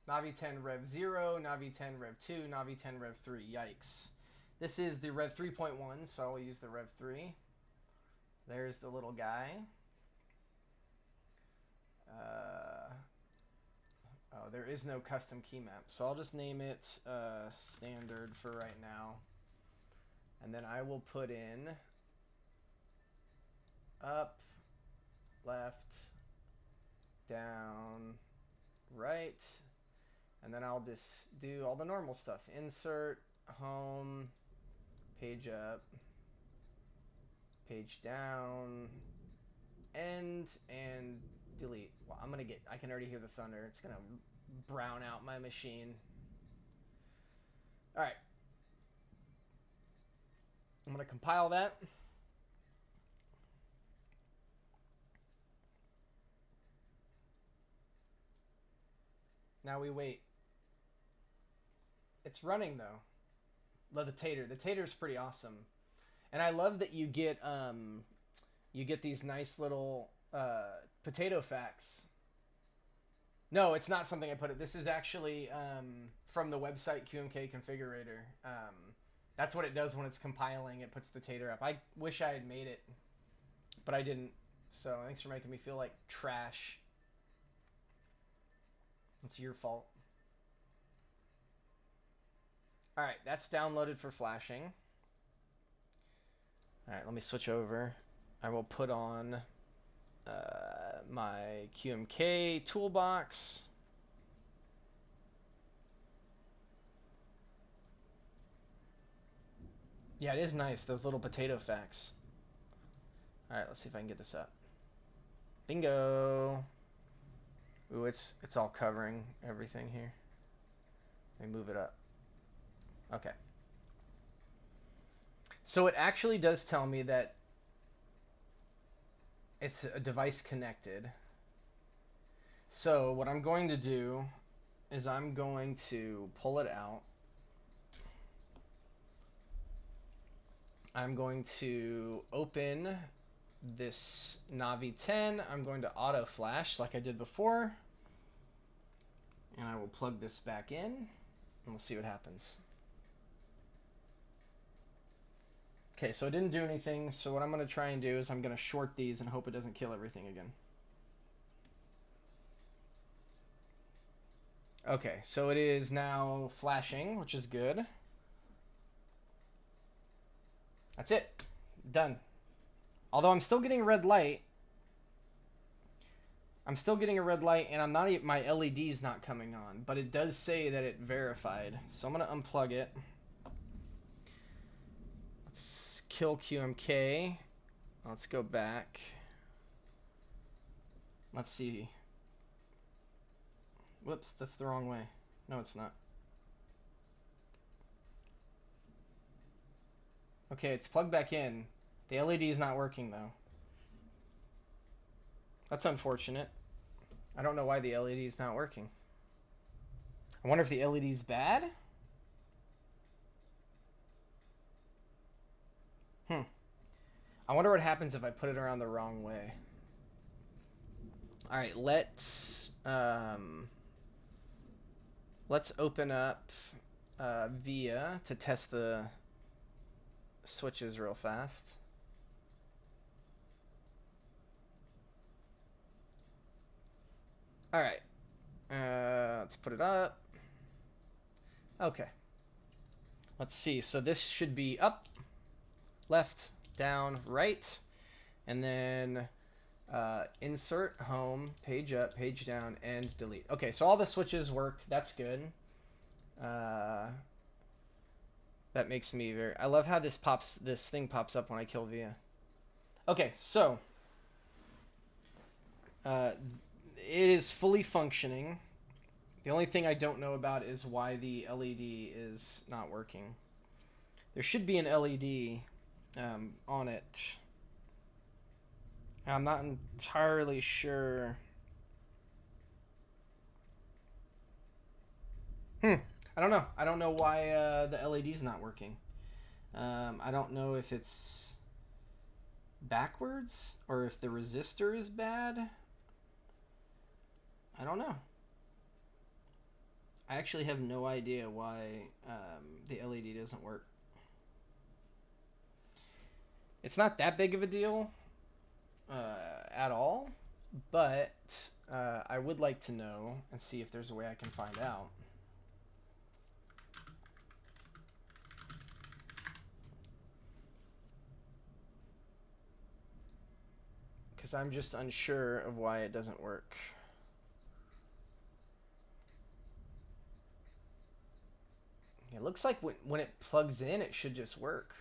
Navi10 Rev 0, Navi10 Rev 2, Navi10 Rev 3. Yikes. This is the Rev 3.1, so I'll use the Rev 3. There's the little guy. Oh, there is no custom key map, so I'll just name it standard for right now. And then I will put in up, left, down, right, and then I'll just do all the normal stuff. Insert, home, page up, page down, end, and delete. Well, I can already hear the thunder. It's gonna brown out my machine. All right. I'm gonna compile that. Now we wait. It's running though. Love the tater. The tater's pretty awesome, and I love that you get these nice little potato facts. No, it's not something I put it. This is actually from the website QMK Configurator. That's what it does when it's compiling. It puts the tater up. I wish I had made it, but I didn't. So thanks for making me feel like trash. It's your fault. All right, that's downloaded for flashing. All right, let me switch over. I will put on my QMK toolbox. Yeah, it is nice, those little potato facts. All right, let's see if I can get this up. Bingo. Ooh, it's all covering everything here. Let me move it up. Okay. So it actually does tell me that it's a device connected. So what I'm going to do is I'm going to pull it out. I'm going to open this Navi10. I'm going to auto flash like I did before. And I will plug this back in and we'll see what happens. Okay, so it didn't do anything. So what I'm going to try and do is I'm going to short these and hope it doesn't kill everything again. Okay, so it is now flashing, which is good. That's it. Done. Although I'm still getting a red light. I'm still getting a red light and I'm not even, my LED's not coming on, but it does say that it verified. So I'm going to unplug it. Let's kill QMK. Let's go back. Let's see. Whoops, that's the wrong way. No, it's not. Okay, it's plugged back in. The LED is not working though. That's unfortunate. I don't know why the LED is not working. I wonder if the LED is bad? I wonder what happens if I put it around the wrong way. All right, let's open up VIA to test the switches real fast. All right, let's put it up. Okay, let's see. So this should be up, left, down, right, and then insert, home, page up, page down, and delete. Okay, so all the switches work. That's good. That makes me very... I love how this thing pops up when I kill VIA. Okay, so it is fully functioning. The only thing I don't know about is why the LED is not working. There should be an LED on it. I'm not entirely sure. I don't know. I don't know why the LED's not working. I don't know if it's backwards or if the resistor is bad. I don't know. I actually have no idea why the LED doesn't work. It's not that big of a deal at all, but I would like to know and see if there's a way I can find out. Because I'm just unsure of why it doesn't work. It looks like when it plugs in, it should just work.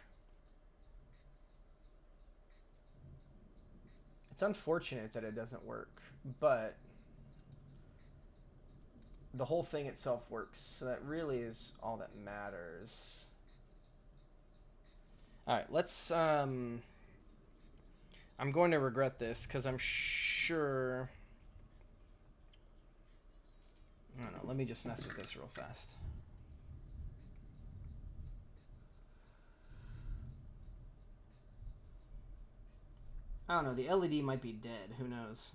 It's unfortunate that it doesn't work, but the whole thing itself works, so that really is all that matters. All right, let's... I'm going to regret this, because I'm sure... I don't know. Let me just mess with this real fast. I don't know. The LED might be dead. Who knows?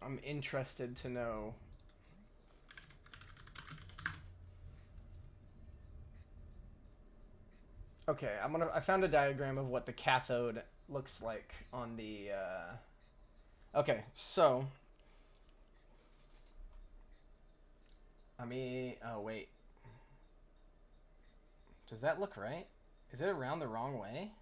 I'm interested to know. Okay, I found a diagram of what the cathode looks like on the okay, so oh wait. Does that look right? Is it around the wrong way?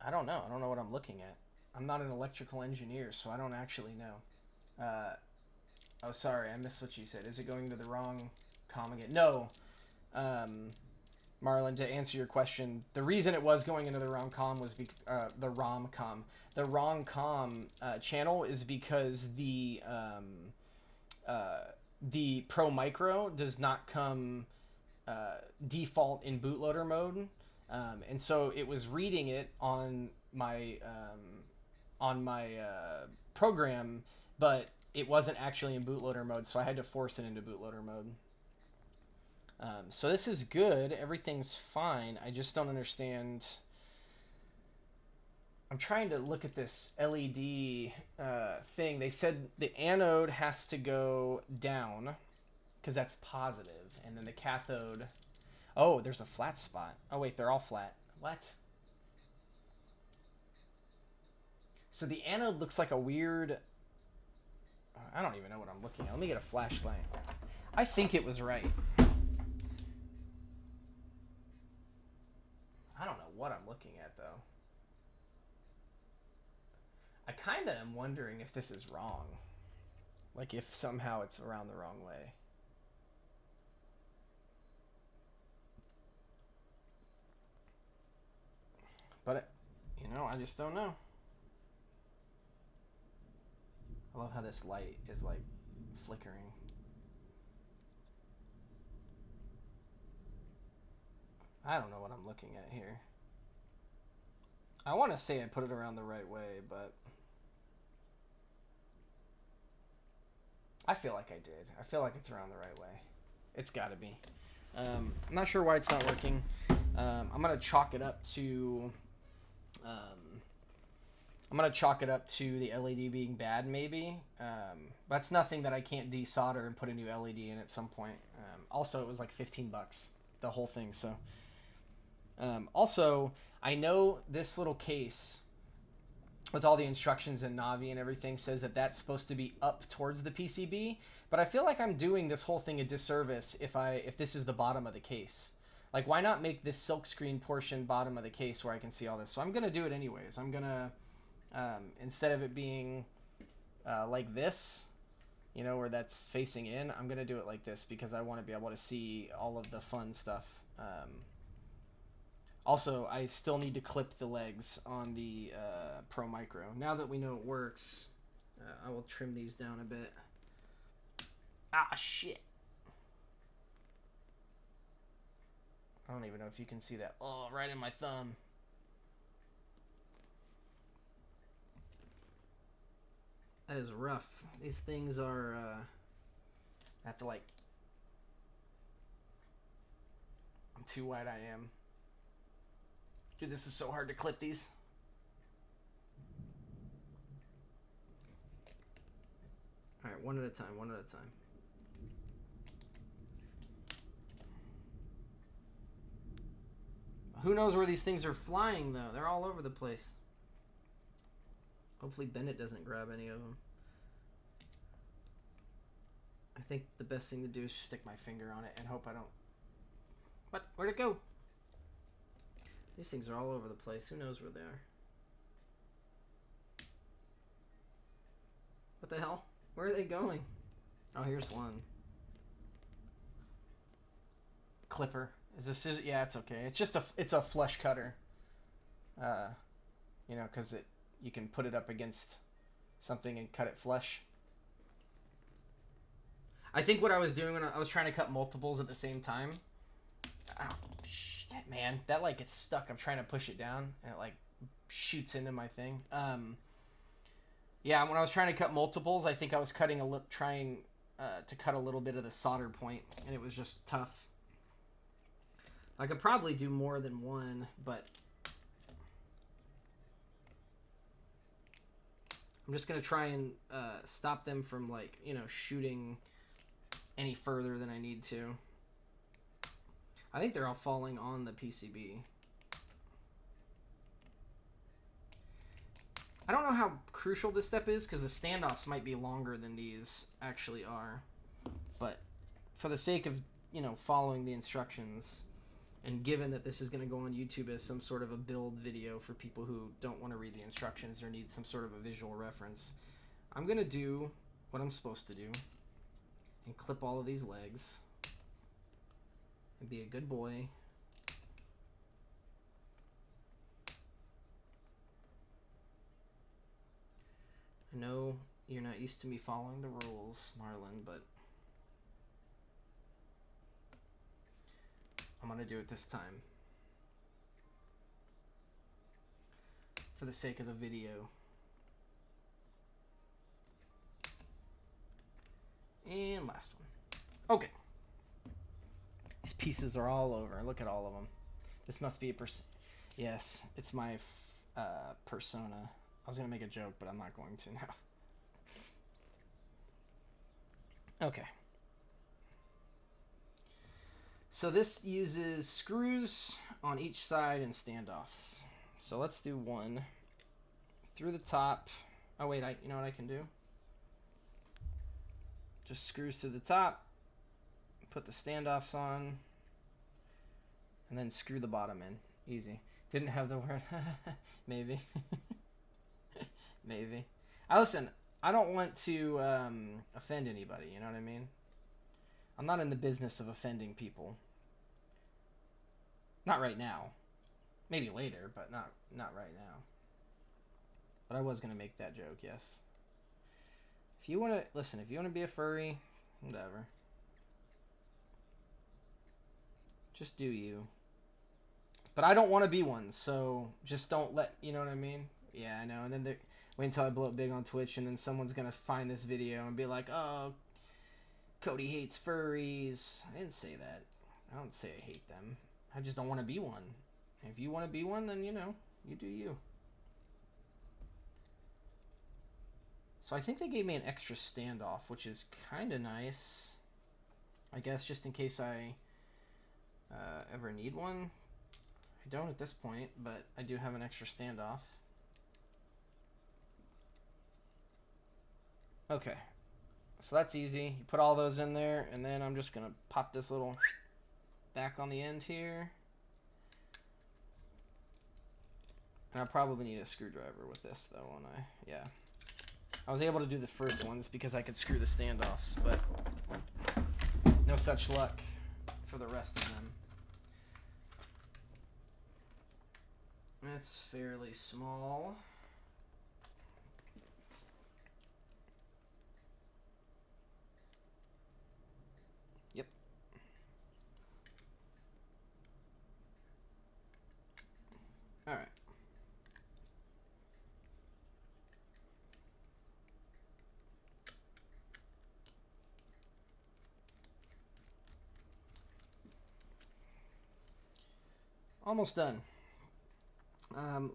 I don't know. I don't know what I'm looking at. I'm not an electrical engineer, so I don't actually know. Oh, sorry, I missed what you said. Is it going to the wrong com again? No. Marlon, to answer your question, the reason it was going into the wrong com was the ROM com. The wrong com channel is because the Pro Micro does not come default in bootloader mode, and so it was reading it on my program, but it wasn't actually in bootloader mode, so I had to force it into bootloader mode. So this is good. Everything's fine. I just don't understand. I'm trying to look at this LED thing. They said the anode has to go down because that's positive, and then the cathode. Oh, there's a flat spot. Oh wait, they're all flat. What? So the anode looks like a weird. I don't even know what I'm looking at. Let me get a flashlight. I think it was right. I don't know what I'm looking at, though. I kind of am wondering if this is wrong. Like, if somehow it's around the wrong way. But, you know, I just don't know. I love how this light is, like, flickering. I don't know what I'm looking at here. I want to say I put it around the right way, but I feel like I did. I feel like it's around the right way. It's got to be. I'm not sure why it's not working. I'm gonna chalk it up to. I'm gonna chalk it up to the LED being bad, maybe. That's nothing that I can't desolder and put a new LED in at some point. Also, it was like $15, the whole thing. So. Also, I know this little case with all the instructions in Navi and everything says that that's supposed to be up towards the PCB, but I feel like I'm doing this whole thing a disservice if this is the bottom of the case. Like, why not make this silkscreen portion bottom of the case where I can see all this? So I'm going to do it anyways. I'm going to, instead of it being like this, you know, where that's facing in, I'm going to do it like this because I want to be able to see all of the fun stuff. Also, I still need to clip the legs on the Pro Micro. Now that we know it works, I will trim these down a bit. Ah, shit. I don't even know if you can see that. Oh, right in my thumb. That is rough. These things are, I have to, like... I'm too wide, I am. Dude, this is so hard to clip these. Alright, one at a time, one at a time. Who knows where these things are flying, though? They're all over the place. Hopefully Bennett doesn't grab any of them. I think the best thing to do is stick my finger on it and hope I don't... What? Where'd it go? These things are all over the place. Who knows where they are? What the hell? Where are they going? Oh, here's one. Clipper. Is this scissors? Yeah, it's okay. It's just it's a flush cutter. You know, because you can put it up against something and cut it flush. I think what I was doing when I was trying to cut multiples at the same time. Ow, shit. Shit, man, that like gets stuck. I'm trying to push it down and it like shoots into my thing. Yeah, when I was trying to cut multiples, I think I was cutting trying to cut a little bit of the solder point, and it was just tough. I could probably do more than one, but I'm just gonna try and stop them from like, you know, shooting any further than I need to. I think they're all falling on the PCB. I don't know how crucial this step is because the standoffs might be longer than these actually are. But for the sake of, you know, following the instructions, and given that this is going to go on YouTube as some sort of a build video for people who don't want to read the instructions or need some sort of a visual reference, I'm going to do what I'm supposed to do and clip all of these legs and be a good boy. I know you're not used to me following the rules, Marlon, but I'm going to do it this time. For the sake of the video. And last one. Okay. These pieces are all over. Look at all of them. This must be a Yes, it's my persona. I was going to make a joke, but I'm not going to now. Okay. So this uses screws on each side and standoffs. So let's do one through the top. Oh wait, you know what I can do? Just screws through the top, put the standoffs on, and then screw the bottom in. Easy. Didn't have the word. Maybe. Maybe. Listen, I don't want to offend anybody, you know what I mean? I'm not in the business of offending people. Not right now. Maybe later, but not right now. But I was going to make that joke, yes. If you want to, listen, if you want to be a furry, whatever. Just do you. But I don't want to be one, so just don't let, you know what I mean? Yeah, I know. And then wait until I blow up big on Twitch, and then someone's going to find this video and be like, oh, Cody hates furries. I didn't say that. I don't say I hate them. I just don't want to be one. And if you want to be one, then, you know, you do you. So I think they gave me an extra standoff, which is kind of nice. I guess just in case I ever need one. I don't at this point, but I do have an extra standoff. Okay. So that's easy. You put all those in there, and then I'm just going to pop this little back on the end here. And I probably need a screwdriver with this, though, won't I? Yeah. I was able to do the first ones because I could screw the standoffs, but no such luck for the rest of them. It's fairly small. Yep. All right. Almost done.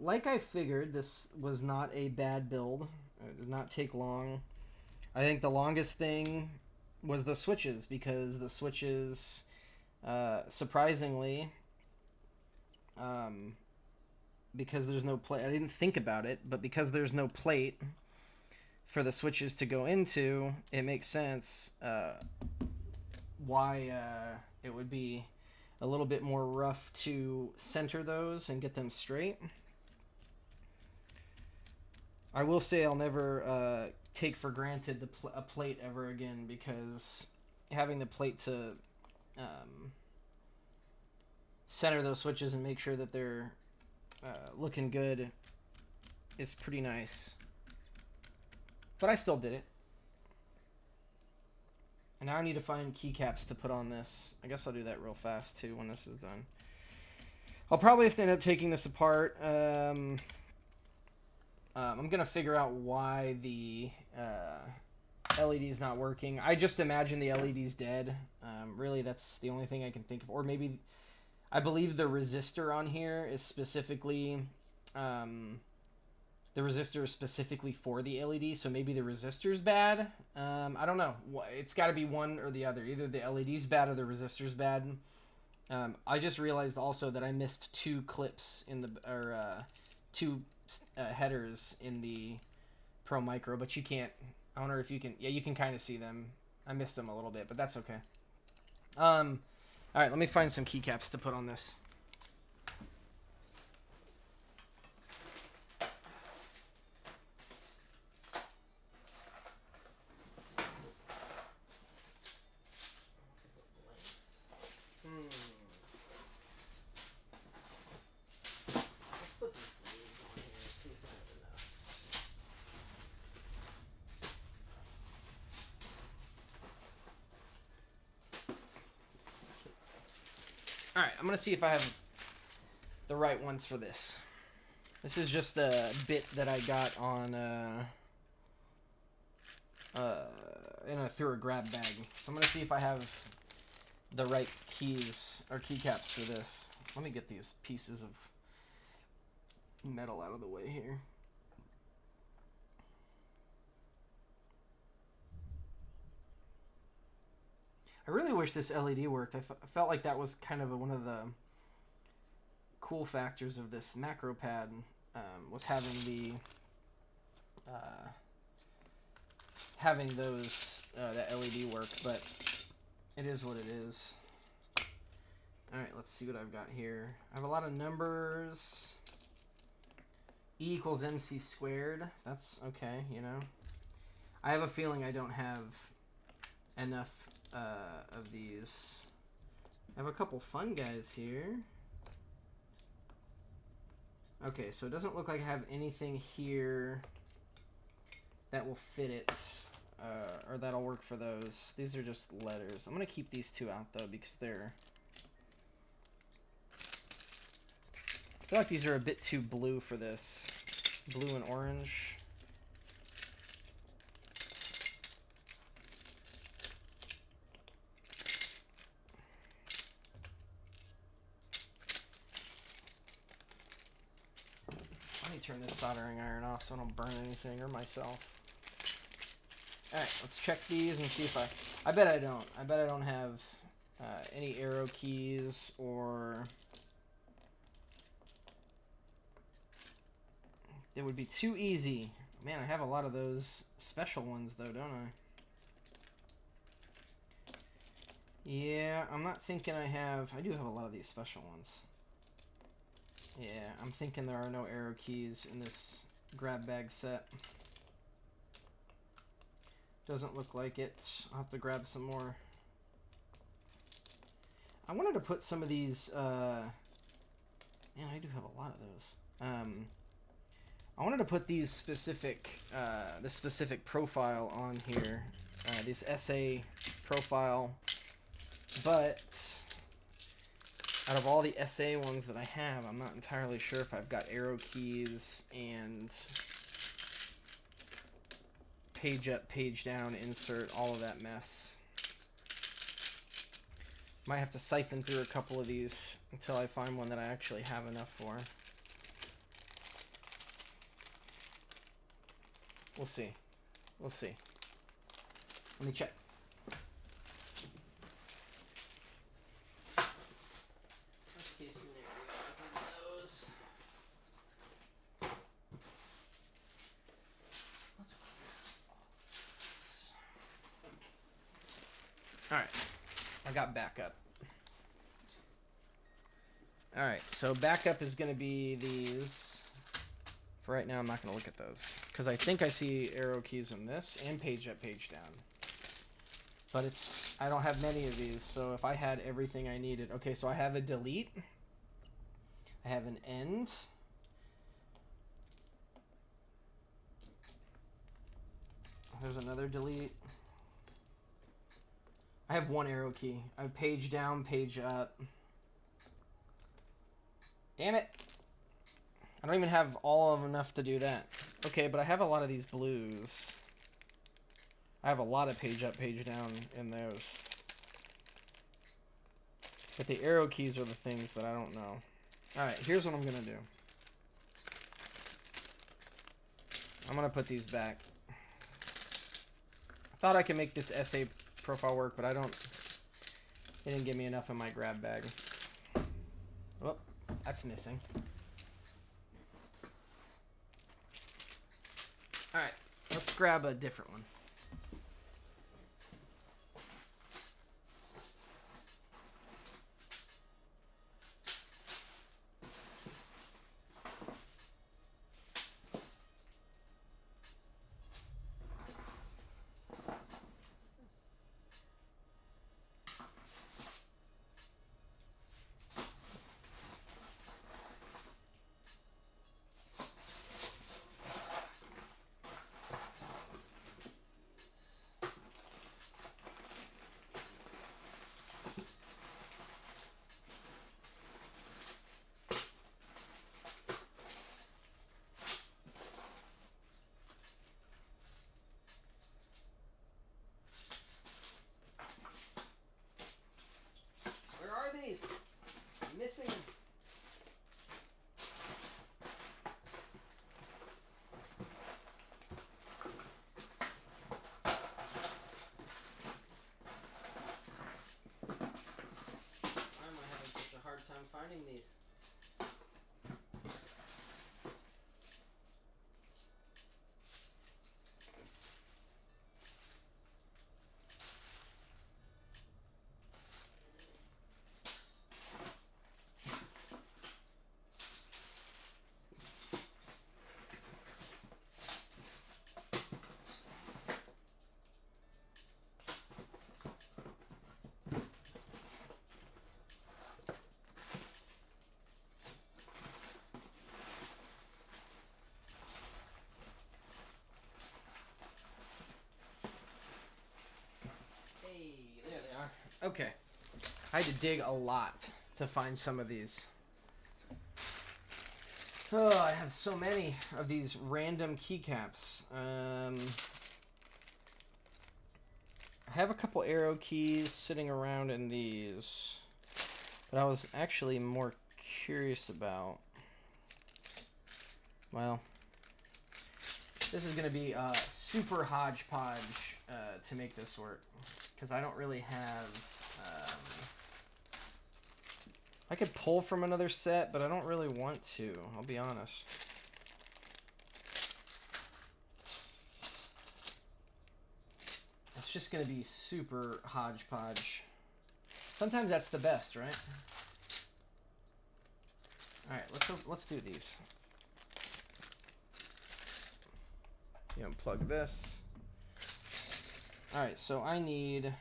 Like I figured, this was not a bad build. It did not take long. I think the longest thing was the switches, because the switches, surprisingly, because there's no plate, I didn't think about it, but because there's no plate for the switches to go into, it makes sense why it would be a little bit more rough to center those and get them straight. I will say I'll never take for granted a plate ever again, because having the plate to center those switches and make sure that they're looking good is pretty nice. But I still did it. And now I need to find keycaps to put on this. I guess I'll do that real fast too when this is done. I'll probably have to end up taking this apart. I'm gonna figure out why the LED's not working. I just imagine the LED's dead. Really, that's the only thing I can think of. Or maybe, I believe the resistor on here is specifically, the resistor is specifically for the LED, so maybe the resistor's bad. I don't know. It's got to be one or the other. Either the LED's bad or the resistor's bad. I just realized also that I missed two clips in the, or two headers in the Pro Micro, but you can't. I wonder if you can. Yeah, you can kind of see them. I missed them a little bit, but that's okay. All right, let me find some keycaps to put on this. Alright, I'm going to see if I have the right ones for this. This is just a bit that I got on through a grab bag. So I'm going to see if I have the right keys or keycaps for this. Let me get these pieces of metal out of the way here. I really wish this LED worked. I felt like that was kind of one of the cool factors of this macro pad, was having the that LED work, but it is what it is. Alright, let's see what I've got here. I have a lot of numbers. E equals MC squared. That's okay, you know. I have a feeling I don't have enough of these. I have a couple fun guys here. Okay, so it doesn't look like I have anything here that will fit it, or that'll work for those. These are just letters. I'm gonna keep these two out though because they're, I feel like these are a bit too blue for this. Blue and orange. Let me turn this soldering iron off so I don't burn anything or myself. Alright, let's check these and see if I bet I don't. I bet I don't have any arrow keys or... It would be too easy. Man, I have a lot of those special ones though, don't I? Yeah, I'm not thinking I have... I do have a lot of these special ones. Yeah, I'm thinking there are no arrow keys in this grab bag set. Doesn't look like it. I'll have to grab some more. I wanted to put some of these... man, I do have a lot of those. I wanted to put these specific... this specific profile on here. This SA profile. But... out of all the SA ones that I have, I'm not entirely sure if I've got arrow keys and page up, page down, insert, all of that mess. Might have to siphon through a couple of these until I find one that I actually have enough for. We'll see. We'll see. Let me check. Alright, I got backup. Alright, so backup is going to be these. For right now, I'm not going to look at those. Because I think I see arrow keys in this and page up, page down. But it's, I don't have many of these, so if I had everything I needed. Okay, so I have a delete. I have an end. There's another delete. I have one arrow key. I have page down, page up. Damn it. I don't even have all of enough to do that. Okay, but I have a lot of these blues. I have a lot of page up, page down in those. But the arrow keys are the things that I don't know. Alright, here's what I'm going to do. I'm going to put these back. I thought I could make this essay profile work, but I don't. It didn't give me enough in my grab bag. Oh, that's missing. Alright, let's grab a different one. Missing. Why am I having such a hard time finding these? Okay. I had to dig a lot to find some of these. Oh, I have so many of these random keycaps. I have a couple arrow keys sitting around in these. But I was actually more curious about... Well, this is going to be super hodgepodge to make this work. Because I don't really have... I could pull from another set, but I don't really want to. I'll be honest. It's just going to be super hodgepodge. Sometimes that's the best, right? Alright, let's do these. You unplug this. Alright, so I need...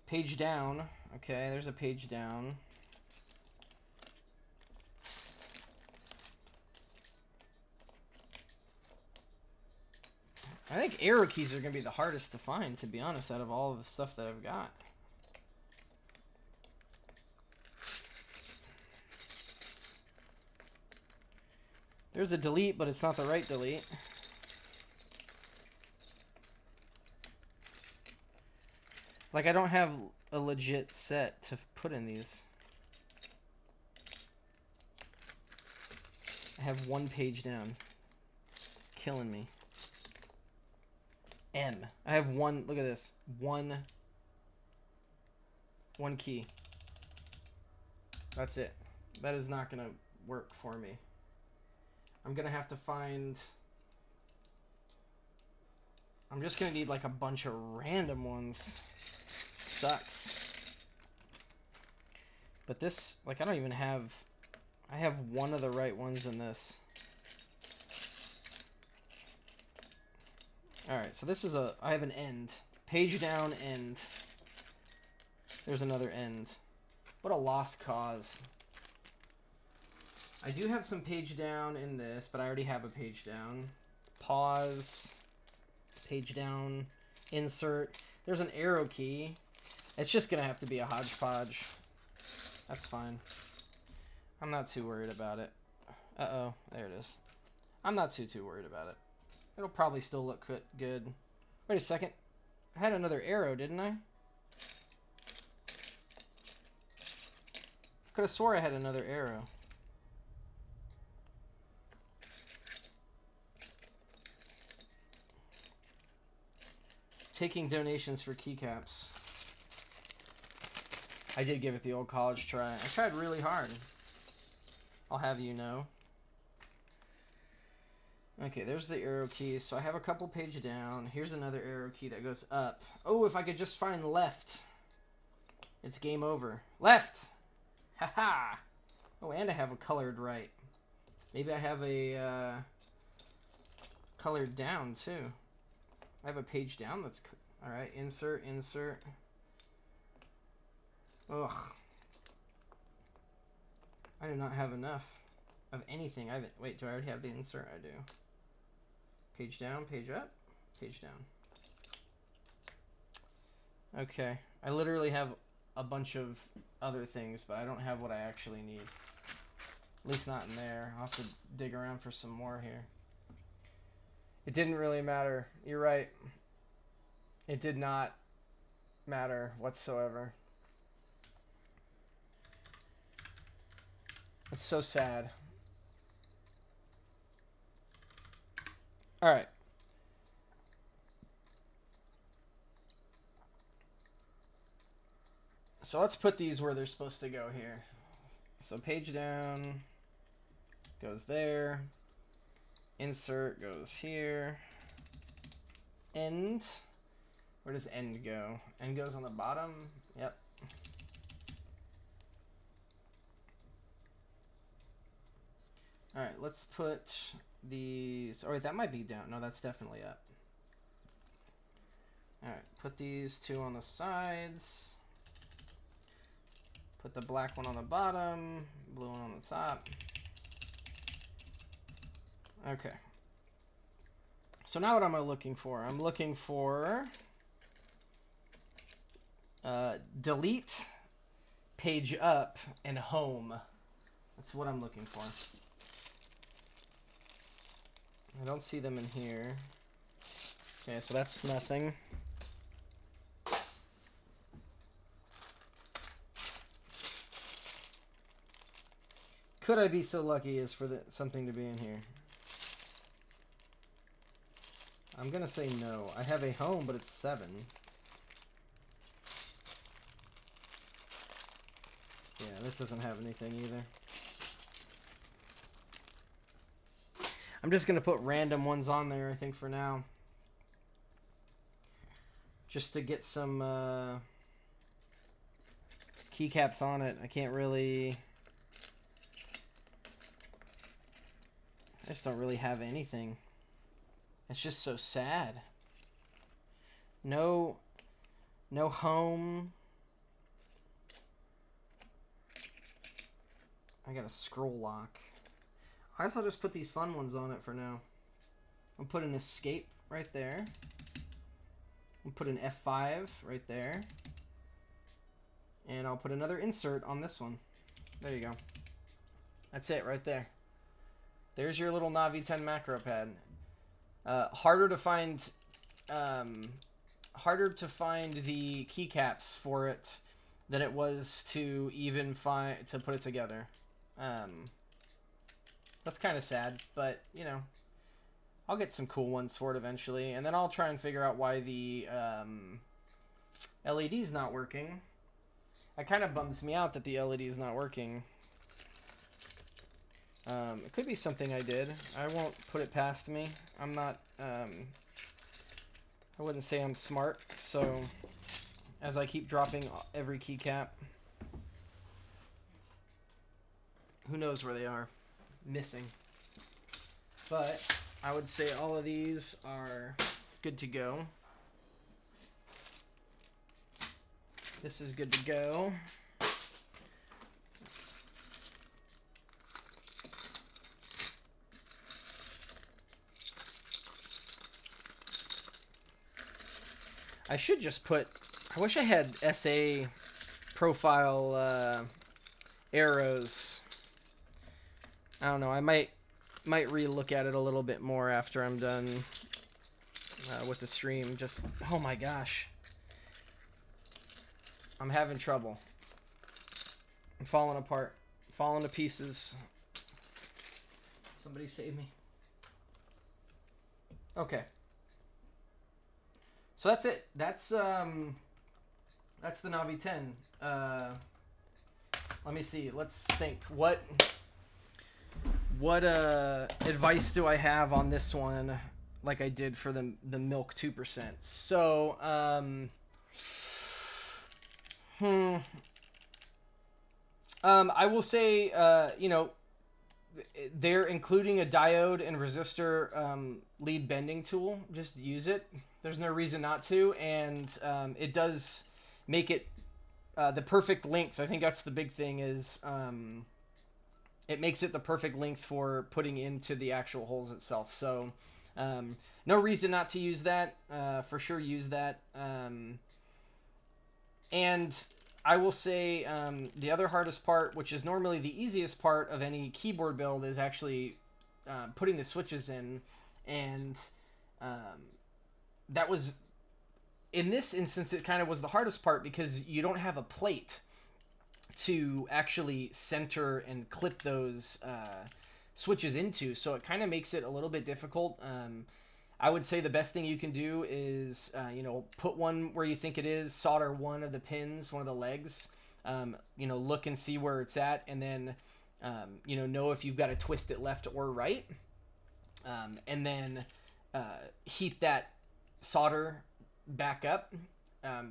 Page down. Okay, there's a page down. I think arrow keys are going to be the hardest to find, to be honest, out of all of the stuff that I've got. There's a delete, but it's not the right delete. Like, I don't have a legit set to put in these. I have one page down. Killing me. M. I have one, look at this. One key. That's it. That is not going to work for me. I'm going to have to find... I'm just going to need like a bunch of random ones. Sucks. But this, like, I don't even have... I have one of the right ones in this. Alright, so this is a... I have an end. Page down, end. There's another end. What a lost cause. I do have some page down in this, but I already have a page down. Pause. Page down. Insert. There's an arrow key. It's just gonna have to be a hodgepodge. That's fine. I'm not too worried about it. Uh-oh, there it is. I'm not too worried about it. It'll probably still look good. Wait a second. I had another arrow, didn't I? Could have swore I had another arrow. Taking donations for keycaps. I did give it the old college try. I tried really hard. I'll have you know. Okay, there's the arrow key. So I have a couple pages down. Here's another arrow key that goes up. Oh, if I could just find left. It's game over. Left! Haha! Oh, and I have a colored right. Maybe I have a colored down too. I have a page down that's... Alright, insert. Ugh. I do not have enough of anything. Wait, do I already have the insert? I do. Page down, page up, page down. Okay. I literally have a bunch of other things, but I don't have what I actually need. At least not in there. I'll have to dig around for some more here. It didn't really matter. You're right. It did not matter whatsoever. It's so sad. All right. So let's put these where they're supposed to go here. So page down goes there. Insert goes here. End. Where does end go? End goes on the bottom. Yep. All right, let's put these. Or that might be down. No, that's definitely up. All right, put these two on the sides. Put the black one on the bottom, blue one on the top. Okay. So now what am I looking for? I'm looking for delete, page up, and home. That's what I'm looking for. I don't see them in here. Okay, so that's nothing. Could I be so lucky as for something to be in here? I'm gonna say no. I have a home, but it's 7. Yeah, this doesn't have anything either. I'm just gonna put random ones on there, I think, for now. Just to get some keycaps on it. I can't really... I just don't really have anything. It's just so sad. No home. I got a scroll lock. I guess I'll just put these fun ones on it for now. I'll put an escape right there. I'll put an F5 right there. And I'll put another insert on this one. There you go. That's it right there. There's your little Navi10 macro pad. Harder to find the keycaps for it than it was to even to put it together. That's kind of sad, but you know, I'll get some cool ones for it eventually, and then I'll try and figure out why the LED's not working. It kind of bums me out that the LED's not working. It could be something I did. I won't put it past me. I'm not, I wouldn't say I'm smart, so as I keep dropping every keycap, who knows where they are missing. But I would say all of these are good to go. This is good to go. I should just put I wish I had SA profile arrows. I don't know. I might re-look at it a little bit more after I'm done with the stream. Just, oh my gosh, I'm having trouble. I'm falling apart, falling to pieces. Somebody save me. Okay. So that's it. That's the Navi10. Let me see. Let's think. What advice do I have on this one, like I did for the milk 2%? So I will say, you know, they're including a diode and resistor lead bending tool. Just use it. There's no reason not to, and it does make it the perfect length. I think that's the big thing, is it makes it the perfect length for putting into the actual holes itself. So no reason not to use that. For sure use that. And I will say the other hardest part, which is normally the easiest part of any keyboard build, is actually putting the switches in. And that was, in this instance, it kind of was the hardest part, because you don't have a plate to actually center and clip those switches into. So it kind of makes it a little bit difficult. I would say the best thing you can do is, you know, put one where you think it is, solder one of the pins, one of the legs, you know, look and see where it's at, and then, you know if you've got to twist it left or right, and then heat that solder back up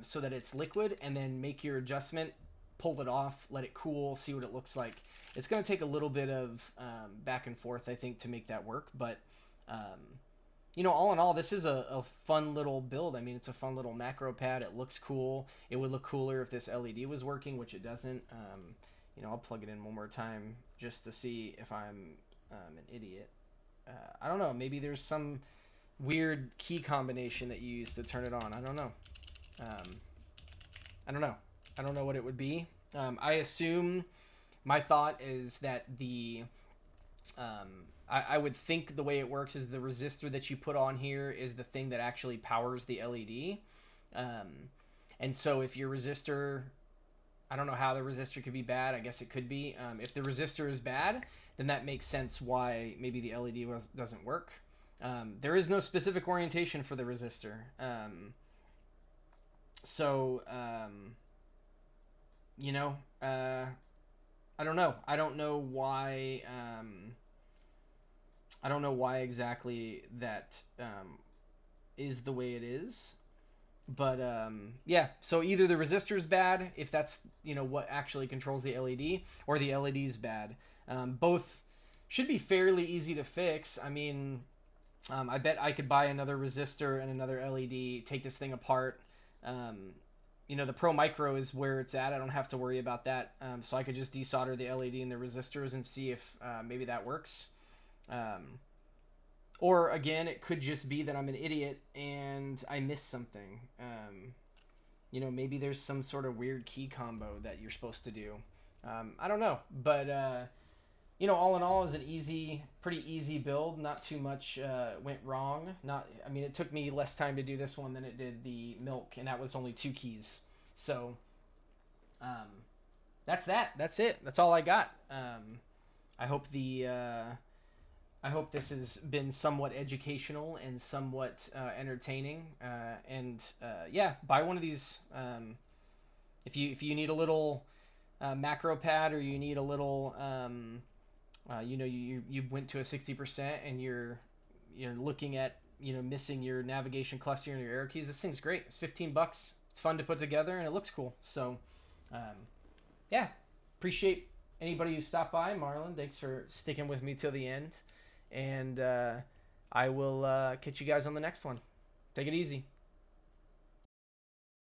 so that it's liquid, and then make your adjustment, pull it off, let it cool, see what it looks like. It's going to take a little bit of back and forth, I think, to make that work, but you know, all in all, this is a fun little build. I mean, it's a fun little macro pad. It looks cool. It would look cooler if this LED was working, which it doesn't. You know, I'll plug it in one more time just to see if I'm an idiot. I don't know. Maybe there's some weird key combination that you use to turn it on. I don't know. I don't know. I don't know what it would be. I assume, my thought is that the... I would think the way it works is the resistor that you put on here is the thing that actually powers the LED. And so if your resistor, I don't know how the resistor could be bad. I guess it could be. If the resistor is bad, then that makes sense why maybe the LED doesn't work. There is no specific orientation for the resistor. You know, I don't know. I don't know why... I don't know why exactly that is the way it is, but yeah. So either the resistor's bad, if that's, you know, what actually controls the LED, or the LED's bad. Both should be fairly easy to fix. I mean, I bet I could buy another resistor and another LED, take this thing apart. You know, the Pro Micro is where it's at. I don't have to worry about that. So I could just desolder the LED and the resistors and see if maybe that works. Or again, it could just be that I'm an idiot and I missed something. You know, maybe there's some sort of weird key combo that you're supposed to do. I don't know, but you know, all in all, is an pretty easy build. Not too much went wrong. I mean, it took me less time to do this one than it did the milk, and that was only 2 keys. So that's that. That's it. That's all I got. I hope this has been somewhat educational and somewhat entertaining. Yeah, buy one of these. If you need a little macro pad, or you need a little, you know, you went to a 60% and you're looking at, you know, missing your navigation cluster and your arrow keys. This thing's great. It's $15. It's fun to put together and it looks cool. So, yeah, appreciate anybody who stopped by. Marlon, thanks for sticking with me till the end. And I will catch you guys on the next one. Take it easy.